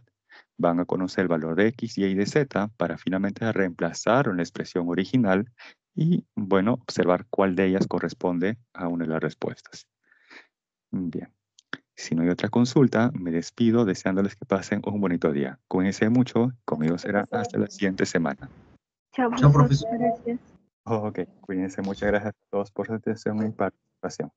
van a conocer el valor de x, y de z para finalmente reemplazar en la expresión original y, bueno, observar cuál de ellas corresponde a una de las respuestas. Bien. Si no hay otra consulta, me despido deseándoles que pasen un bonito día. Cuídense mucho. Conmigo será hasta la siguiente semana. Chao, Chao, profesor. profesor. Gracias. Ok, cuídense. Muchas gracias a todos por su atención y participación.